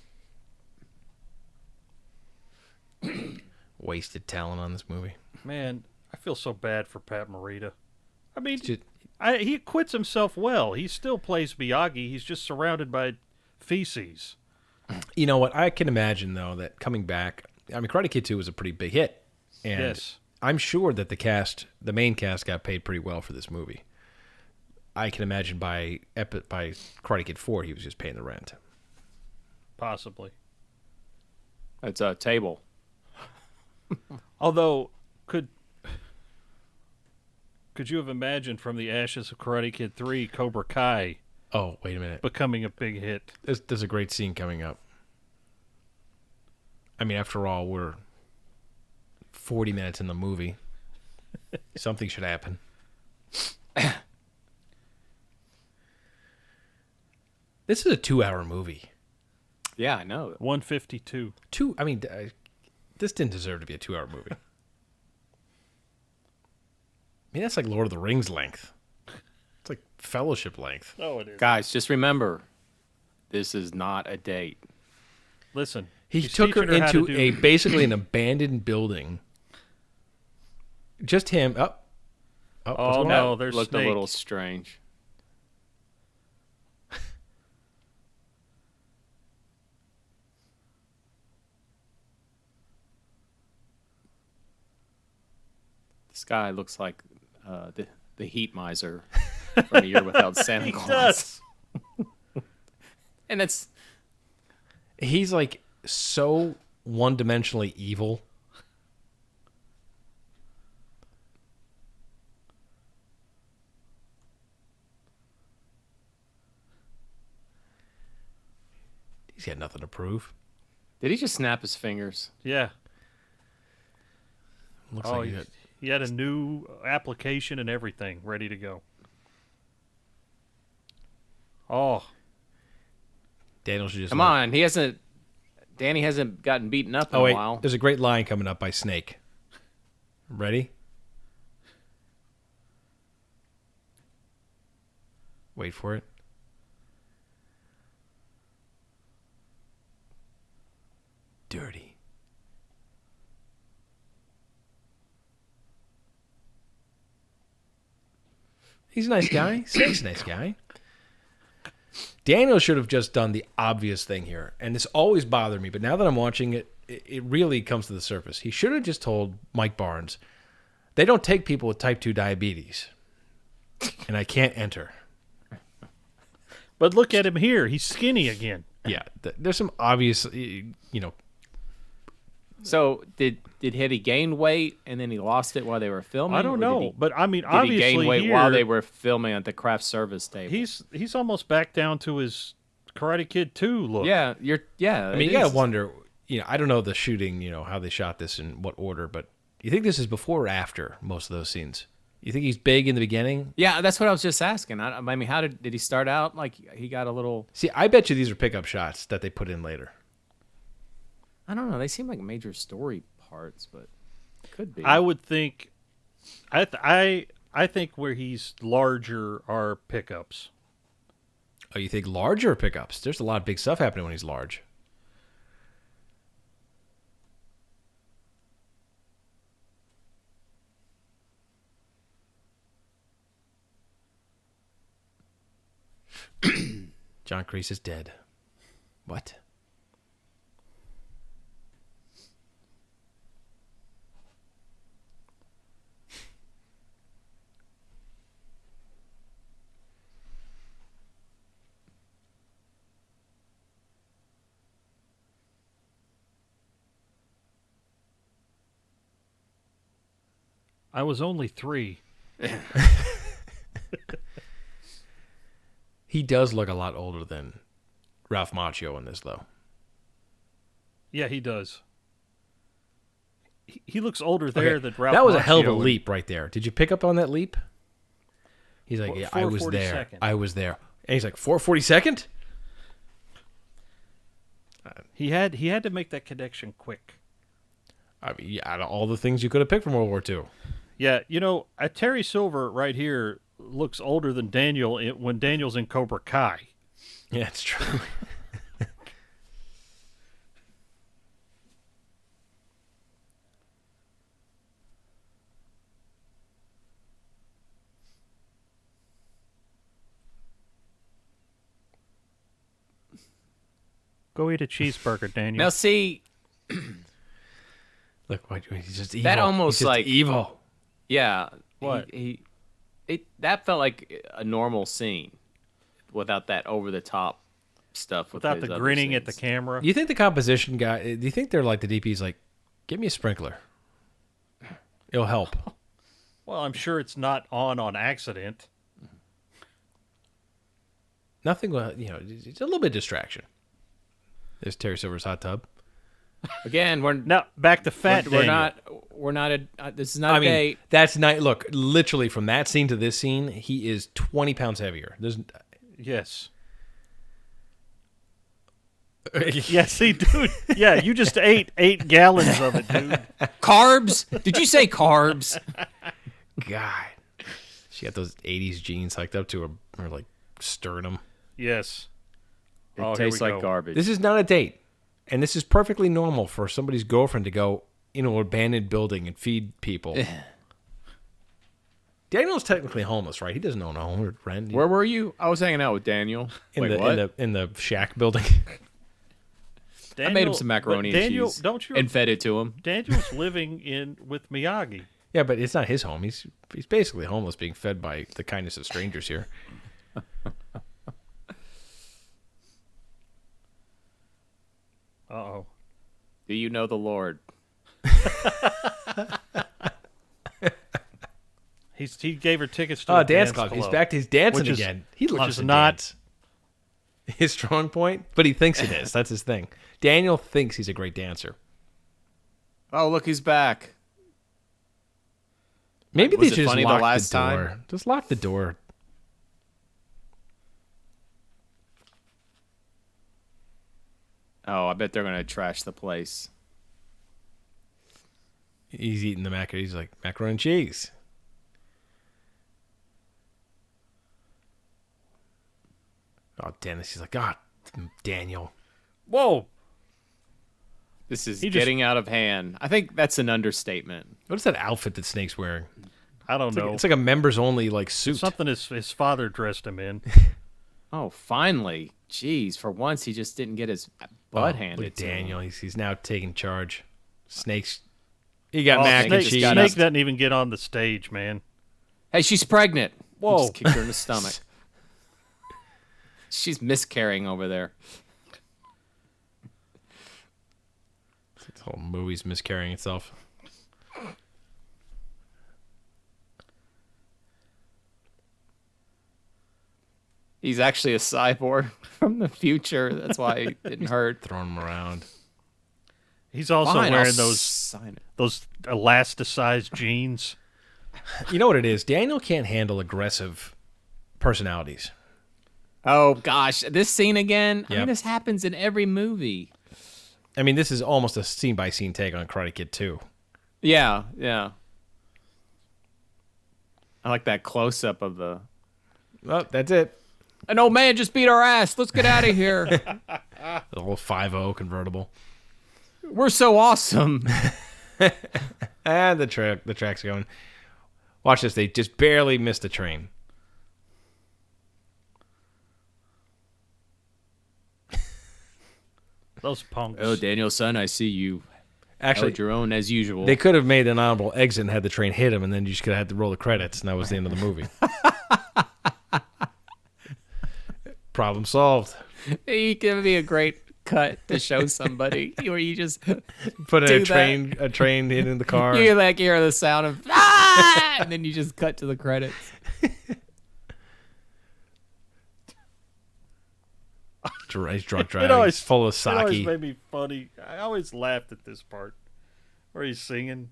Wasted talent on this movie. Man, I feel so bad for Pat Morita. I mean, Just- he acquits himself well. He still plays Miyagi. He's just surrounded by feces. You know what? I can imagine, though, that coming back, I mean, Karate Kid 2 was a pretty big hit. And Yes. I'm sure that the main cast got paid pretty well for this movie. I can imagine by Karate Kid 4, he was just paying the rent. Possibly. It's a table. Although, could you have imagined from the ashes of Karate Kid 3, Cobra Kai Oh, wait a minute. becoming a big hit? There's a great scene coming up. I mean, after all, we're 40 minutes in the movie. Something should happen. This is a 2-hour movie. Yeah, I know. 152. This didn't deserve to be a 2-hour movie. I mean, that's like Lord of the Rings length. It's like Fellowship length. Oh, it is. Guys, just remember, this is not a date. Listen. He he's took her teaching how to into do- basically an abandoned building. Just him. What's Oh, going no, on? there's Looked Snake. a little strange. This guy looks like the heat miser from A Year Without Santa He Claus. does. And it's He's like so one-dimensionally evil. He's got nothing to prove. did he just snap his fingers? Yeah. Looks Oh, like he had a new application and everything ready to go. Oh, Daniel should just Come on, Danny hasn't gotten beaten up in Oh a wait, while. there's a great line coming up by Snake. Ready? Wait for it. Dirty. He's a nice guy. Snake's a nice guy. Daniel should have just done the obvious thing here. And this always bothered me, but now that I'm watching it, it really comes to the surface. He should have just told Mike Barnes, they don't take people with type 2 diabetes. And I can't enter. but look at him here. He's skinny again. Yeah, there's some obvious, So did he gain weight and then he lost it while they were filming? I don't or know, but I mean, Did he obviously gain weight here, while they were filming at the craft service table? he's almost back down to his Karate Kid 2 look. yeah, I mean, you got to wonder, I don't know the shooting, how they shot this in what order, but you think this is before or after most of those scenes? You think he's big in the beginning? Yeah, that's what I was just asking. I mean, how did he start out? Like he got a little. See, I bet you these are pickup shots that they put in later. I don't know. They seem like major story parts, but could be. I would think. I think where he's larger are pickups. Oh, you think larger pickups? There's a lot of big stuff happening when he's large. John Kreese is dead. What? I was only 3. He does look a lot older than Ralph Macchio in this, though. Yeah, he does. He looks older there than Ralph. That was a hell of a Macchio in- leap right there. Did you pick up on that leap? He's like, yeah, I was there. 442nd. I was there. And he's like, 442nd? He had to make that connection quick. I mean, yeah, out of all the things you could have picked from World War II. Yeah, Terry Silver right here looks older than Daniel when Daniel's in Cobra Kai. Yeah, it's true. Go eat a cheeseburger, Daniel. Now see, Look, he's just evil. that almost He's just like evil. Yeah. What? That felt like a normal scene without that over the top stuff. Without with the his grinning other at the scenes. camera. You think the composition guy? Do you think they're like the DP's like, give me a sprinkler. It'll help. Well, I'm sure it's not on accident. Nothing. It's a little bit of distraction. There's Terry Silver's hot tub. Again, Now back to fat. we're Daniel. not this is not a date. That's not. Look, literally from that scene to this scene, he is 20 pounds heavier. There's. Yes. Yeah, see, dude. Yeah, you just ate 8 gallons of it, dude. Carbs? Did you say carbs? God. She got those 80s jeans hiked up to her like sternum. Yes. It Oh, here tastes we like go. garbage. This is not a date. And this is perfectly normal for somebody's girlfriend to go in an abandoned building and feed people. Daniel's technically homeless, right? He doesn't own a home or rent. Where were you? I was hanging out with Daniel. Wait, what? in the shack building. I made him some macaroni and Daniel, cheese don't you? and fed it to him. Daniel's living with Miyagi. Yeah, but it's not his home. He's basically homeless, being fed by the kindness of strangers here. Uh-oh. Do you know the Lord? He gave her tickets to Oh, the dance club. He's back to his dancing Which is- again. He which loves is to not- dance. His strong point, but he thinks it is. That's his thing. Daniel thinks he's a great dancer. Oh, look, he's back. Maybe Was they it should just funny the lock last the door. time? Just lock the door. Oh, I bet they're gonna trash the place. He's eating the macaroni. He's like, macaroni and cheese. Oh, Dennis. He's like, God, Daniel. Whoa. This is He just- getting out of hand. I think that's an understatement. What is that outfit that Snake's wearing? I don't know. It's like a members only like suit. Something his father dressed him in. Oh, finally. Jeez, for once he just didn't get his butt handed Look at to him. Daniel. He's now taking charge. Snake's. He got Oh, mac and Snake, cheese. got Snake up. doesn't even get on the stage, man. Hey, she's pregnant. He Whoa. just kicked her in the stomach. She's miscarrying over there. This whole movie's miscarrying itself. He's actually a cyborg from the future. That's why it didn't hurt. Throwing him around. He's also Fine, I'll wearing those sign it. elasticized jeans. You know what it is? Daniel can't handle aggressive personalities. Oh gosh, this scene again. I Yep. mean, this happens in every movie. I mean, this is almost a scene-by-scene take on Karate Kid 2. Yeah, yeah. I like that close up of the. Oh, that's it. An old man just beat our ass. Let's get out of here. The whole 5.0 convertible. We're so awesome. And the track's going. Watch this. They just barely missed the train. Those punks. Oh, Daniel, son, I see you Actually, held your own as usual. they could have made an honorable exit and had the train hit him, and then you just could have had to roll the credits, and that was the end of the movie. Problem solved. You give me a great cut to show somebody where you just Put Do a that. train in the car. you like hear the sound of ah, and then you just cut to the credits. He's drunk driving. always- He's full of It always sake. made me funny. I always laughed at this part where he's singing.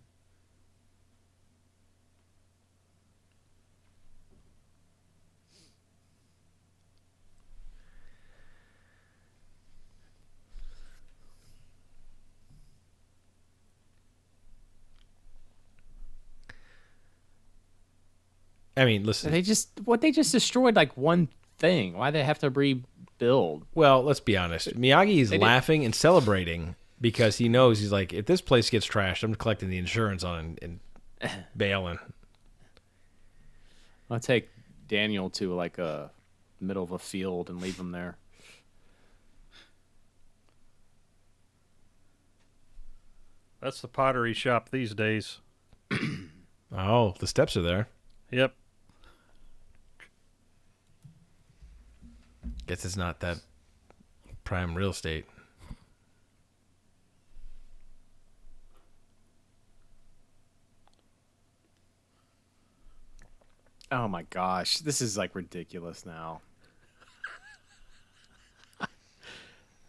I mean, listen. They just destroyed like one thing. Why they have to rebuild? Well, let's be honest. Miyagi is did- laughing and celebrating because he knows he's like, if this place gets trashed, I'm collecting the insurance on it and bailing. I'll take Daniel to like a middle of a field and leave him there. That's the pottery shop these days. Oh, the steps are there. Yep. Guess it's not that prime real estate. Oh my gosh, this is like ridiculous now.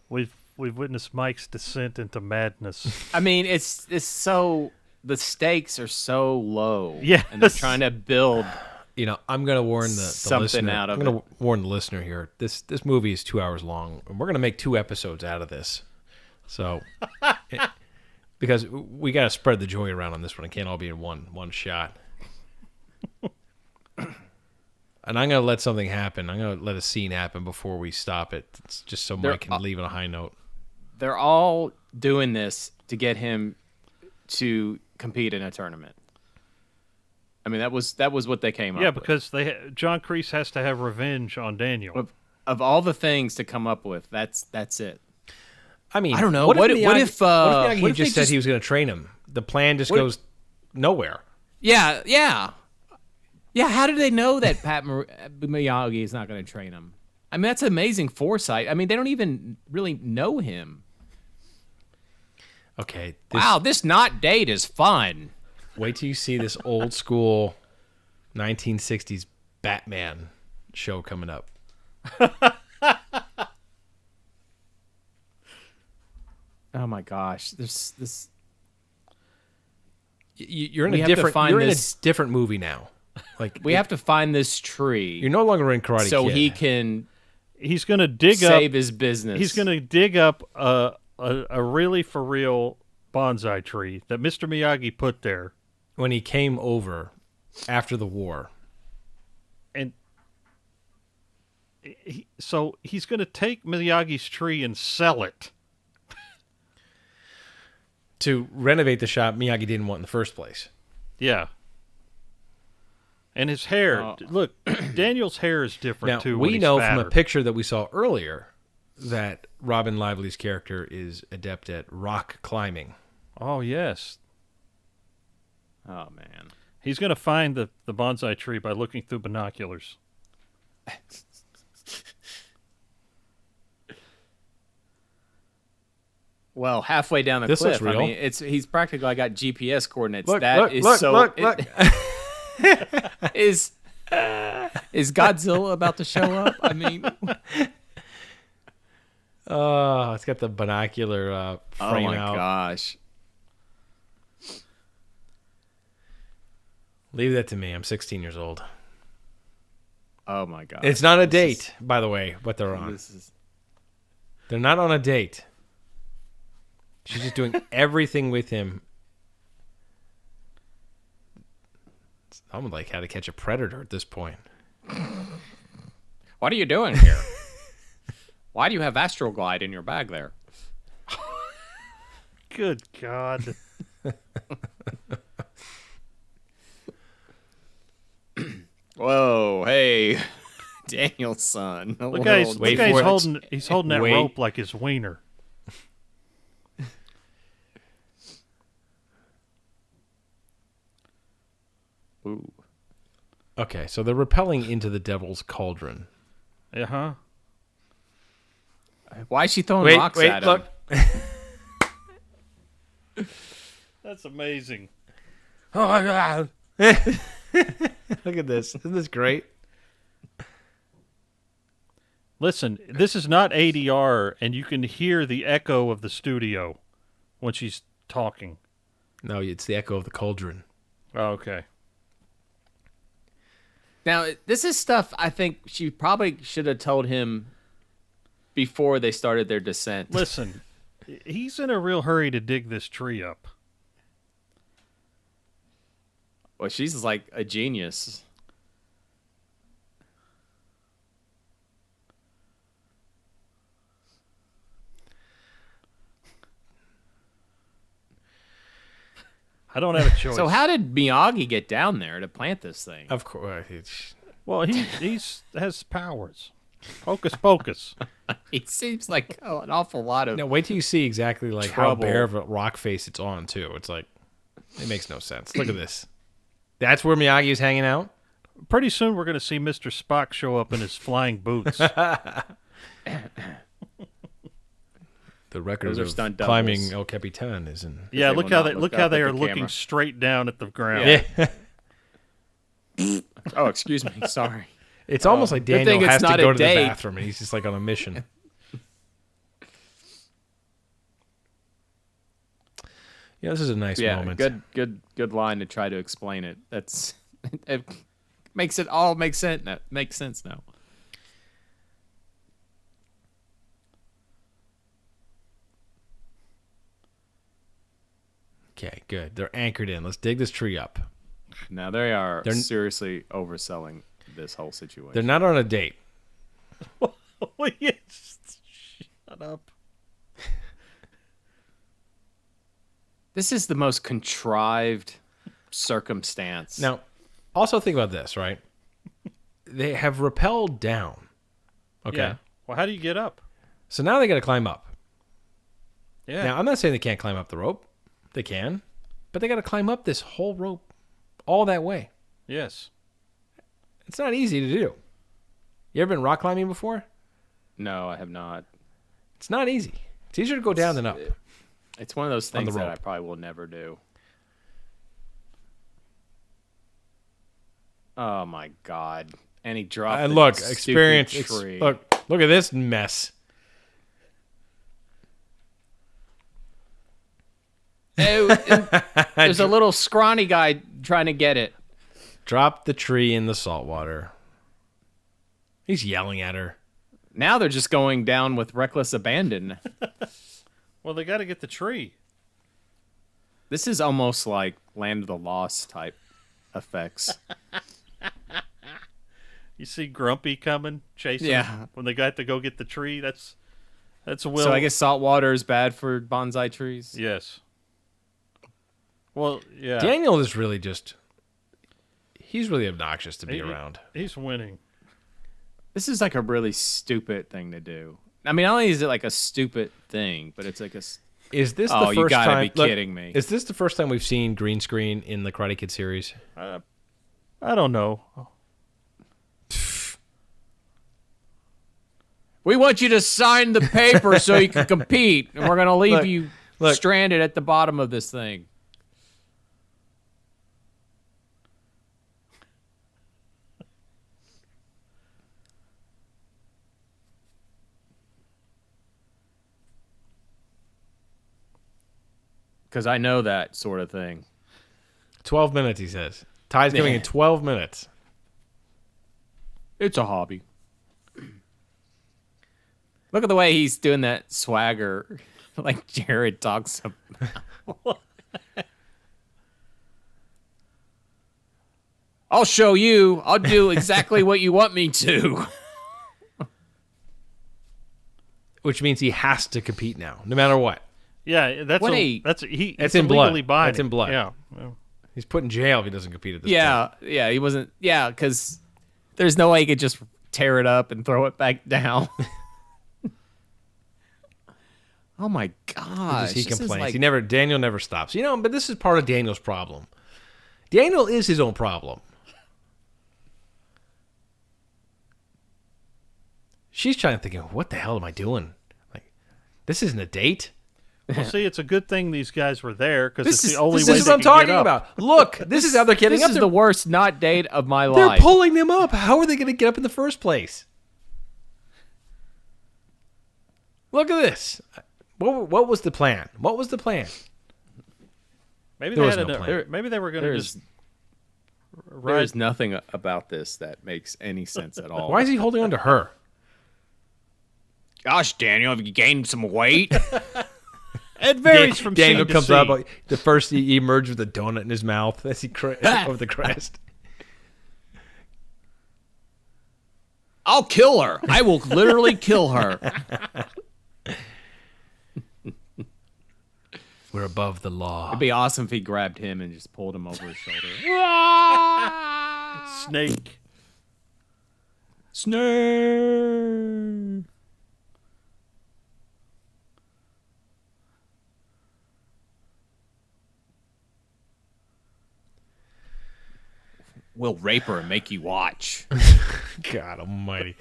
We've witnessed Mike's descent into madness. I mean, it's so the stakes are so low. Yes. And they're trying to build I'm going to warn the something listener. out of I'm going to warn the listener here. This movie is 2 hours long, and we're going to make 2 episodes out of this. So, because we got to spread the joy around on this one. It can't all be in one shot. And I'm going to let something happen. I'm going to let a scene happen before we stop it. It's just so Mike can leave on a high note. They're all doing this to get him to compete in a tournament. I mean, that was what they came up with. Yeah, because John Kreese has to have revenge on Daniel. Of all the things to come up with, that's it. I mean, I don't know. What if Miyagi what if just they said he was going to train him? The plan just goes nowhere. Yeah. How did they know that Pat Miyagi is not going to train him? I mean, that's amazing foresight. I mean, they don't even really know him. Okay. Wow, this not date is fun. Wait till you see this old school 1960s Batman show coming up. Oh my gosh, this. You're in We a have to different. find You're in this- a different movie now. Like We have to find this tree You're no longer in Karate so Kid. he can He's going to dig save up. his business. He's going to dig up a really for real bonsai tree that Mr. Miyagi put there, when he came over after the war. and so he's going to take Miyagi's tree and sell it. To renovate the shop Miyagi didn't want in the first place. Yeah. And his hair, look, Daniel's hair is different Now, too. when we he's know fatter. from a picture that we saw earlier that Robin Lively's character is adept at rock climbing. Oh yes, Oh man. he's going to find the bonsai tree by looking through binoculars. Well, halfway down the This cliff. looks real. I mean, he's practically got GPS coordinates. Look, That look, is look, so. look, look. Is Godzilla about to show up? I mean, Oh, it's got the binocular oh frame my out. gosh. Leave that to me. I'm 16 years old. Oh my gosh. It's not a date, by the way, what they're on. This is. They're not on a date. She's just doing everything with him. It's almost like How to Catch a Predator at this point. What are you doing here? Why do you have Astroglide in your bag there? Good God. Whoa, hey, Daniel's son. Look, guys, Wait look, for it. he's holding that Wait. rope like his wiener. Ooh. Okay, so they're rappelling into the Devil's Cauldron. Uh-huh. Why is she throwing rocks at him? look. That's amazing. Oh my God. Look at this. Isn't this great? Listen, this is not ADR, and you can hear the echo of the studio when she's talking. No, it's the echo of the cauldron. Oh, okay. Now, this is stuff I think she probably should have told him before they started their descent. Listen, he's in a real hurry to dig this tree up. Well, she's like a genius. I don't have a choice. So how did Miyagi get down there to plant this thing? Of course. Well, he has powers. Hocus pocus. He seems like an awful lot of. Now wait till you see exactly like Trouble. how bare of a rock face it's on too. It's like it makes no sense. Look at this. That's where Miyagi is hanging out. Pretty soon we're going to see Mr. Spock show up in his flying boots. The record Those are of stunt climbing doubles. El Capitan is in. Yeah, They look will how not they look look up how at they the are looking camera. straight down at the ground. Yeah. Oh, excuse me. Sorry. It's almost like Good Daniel thing it's has to not go a to the date. bathroom and he's just like on a mission. Yeah, this is a nice Yeah, moment. good line to try to explain it. That's it makes it all make sense. Makes sense now. Okay, good. They're anchored in. Let's dig this tree up. Now they are They're- seriously overselling this whole situation. They're not on a date. Oh, yes. Shut up. This is the most contrived circumstance. Now, also think about this, right? They have rappelled down. Okay. Yeah. Well, how do you get up? So now they got to climb up. Yeah. Now, I'm not saying they can't climb up the rope. They can. But they got to climb up this whole rope all that way. Yes. It's not easy to do. You ever been rock climbing before? No, I have not. It's not easy. It's easier to go down than up. It's one of those On the things that rope. I probably will never do. Oh my god! And he dropped. And the look, stupid experience. tree. Look at this mess. There's a little scrawny guy trying to get it. Drop the tree in the salt water. He's yelling at her. Now they're just going down with reckless abandon. Well, they got to get the tree. This is almost like Land of the Lost type effects. You see Grumpy coming, chasing Yeah. them when they got to go get the tree. That's Will. So I guess salt water is bad for bonsai trees. Yes. Well, yeah. Daniel is really just. He's really obnoxious to be He- around. He's winning. This is like a really stupid thing to do. I mean, not only is it like a stupid thing, but it's like a. Is this Oh, the you first gotta time? be kidding me. Is this the first time we've seen green screen in the Karate Kid series? I don't know. We want you to sign the paper so you can compete, and we're gonna leave you look. stranded at the bottom of this thing. Because I know that sort of thing. 12 minutes, he says. Ty's giving it 12 minutes. It's a hobby. Look at the way he's doing that swagger, like Jared talks about. I'll show you. I'll do exactly what you want me to. Which means he has to compete now, no matter what. Yeah, that's What he. That's It's in blood. illegally binding. That's in blood. Yeah. Well, He's put in jail if he doesn't compete at this point. Yeah, he wasn't. Yeah, because there's no way he could just tear it up and throw it back down. Oh my gosh. Because he this is complains. like- Daniel never stops. You know, but this is part of Daniel's problem. Daniel is his own problem. She's trying to think, what the hell am I doing? Like, this isn't a date. well, see, it's a good thing these guys were there because This it's is- the only this way This is they what I'm can get talking up. about. Look, this is how they're getting This up. is They're, the worst not date of my they're life. pulling them up. How are they going to get up in the first place? Look at this. What was the plan? What was the plan? Maybe There they was had no an- plan. maybe they were going to There's just there's ride. nothing about this that makes any sense at all. Why is he holding on to her? Gosh, Daniel, have you gained some weight? It varies from Daniel scene to comes scene. up. The first he emerged with a donut in his mouth as he over the crest. I'll kill her. I will literally kill her. We're above the law. It'd be awesome if he grabbed him and just pulled him over his shoulder. Snake. Snake. We'll rape her and make you watch. God almighty.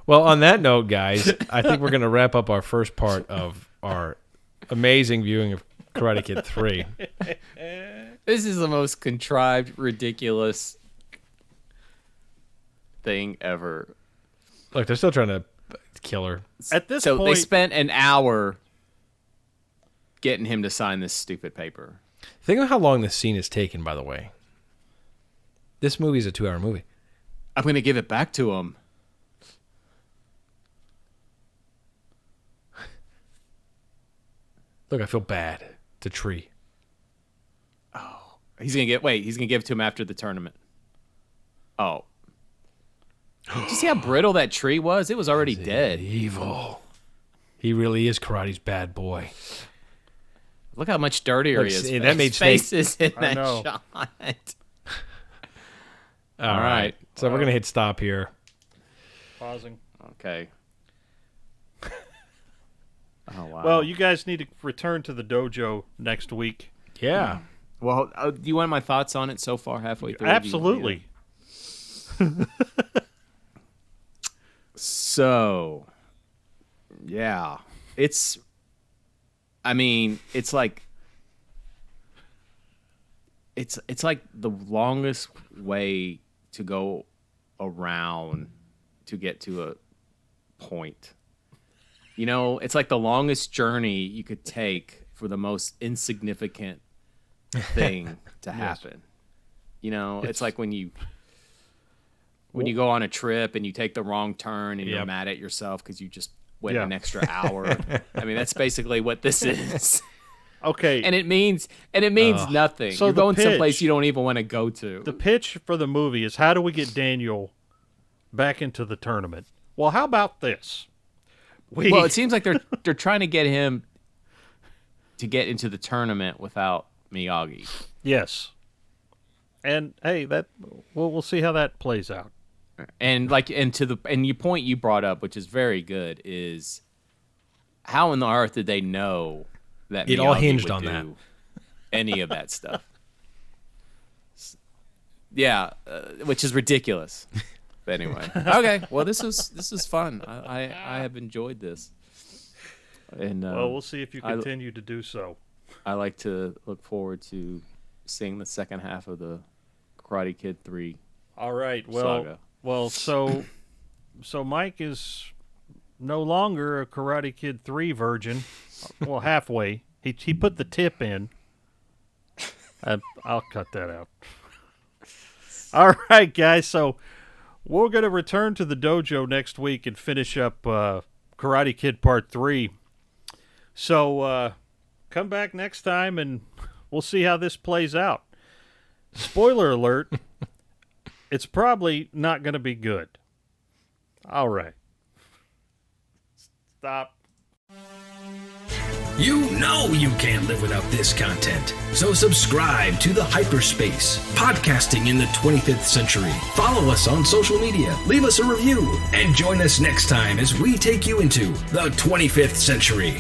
Well, on that note, guys, I think we're going to wrap up our first part of our amazing viewing of Karate Kid 3. This is the most contrived, ridiculous thing ever. Look, they're still trying to kill her. At this So point, they spent an hour getting him to sign this stupid paper. Think of how long this scene is taken, by the way. This movie is a 2-hour movie. I'm going to give it back to him. Look, I feel bad. It's a tree. He's going to give it to him after the tournament. Oh. Did you see how brittle that tree was? It was already dead. Evil. He really is karate's bad boy. Look how much dirtier he Look, is. see, that made His face is in I that know. shot. All right. So we're going to hit stop here. pausing. Okay. Oh, wow. Well, you guys need to return to the dojo next week. Yeah. Well, do you want my thoughts on it so far, halfway through? Do you want me Absolutely. to- So, yeah, it's like it's like the longest way to go around to get to a point. You know, it's like the longest journey you could take for the most insignificant thing to happen. You know, it's like when you go on a trip and you take the wrong turn and you're mad at yourself because you just went an extra hour. I mean, that's basically what this is. Okay. And it means nothing. So you're the going pitch- someplace you don't even want to go to. The pitch for the movie is how do we get Daniel back into the tournament? Well, how about this? Well, it seems like they're trying to get him to get into the tournament without Miyagi. Yes. And hey, we'll see how that plays out. And your point you brought up, which is very good, is how in the earth did they know that It Miyagi all hinged would on do that. any of that stuff? Yeah, which is ridiculous. But anyway, okay. Well, this is fun. I have enjoyed this, and Well, we'll see if you continue to do so. I like to look forward to seeing the second half of the Karate Kid 3 All right. saga. Well, so Mike is no longer a Karate Kid 3 virgin. Well, halfway. He put the tip in. I'll cut that out. All right, guys. So we're going to return to the dojo next week and finish up Karate Kid Part 3. So come back next time and we'll see how this plays out. Spoiler alert, it's probably not going to be good. All right. Stop. You know you can't live without this content. So subscribe to The Hyperspace, podcasting in the 25th century. Follow us on social media, leave us a review, and join us next time as we take you into the 25th century.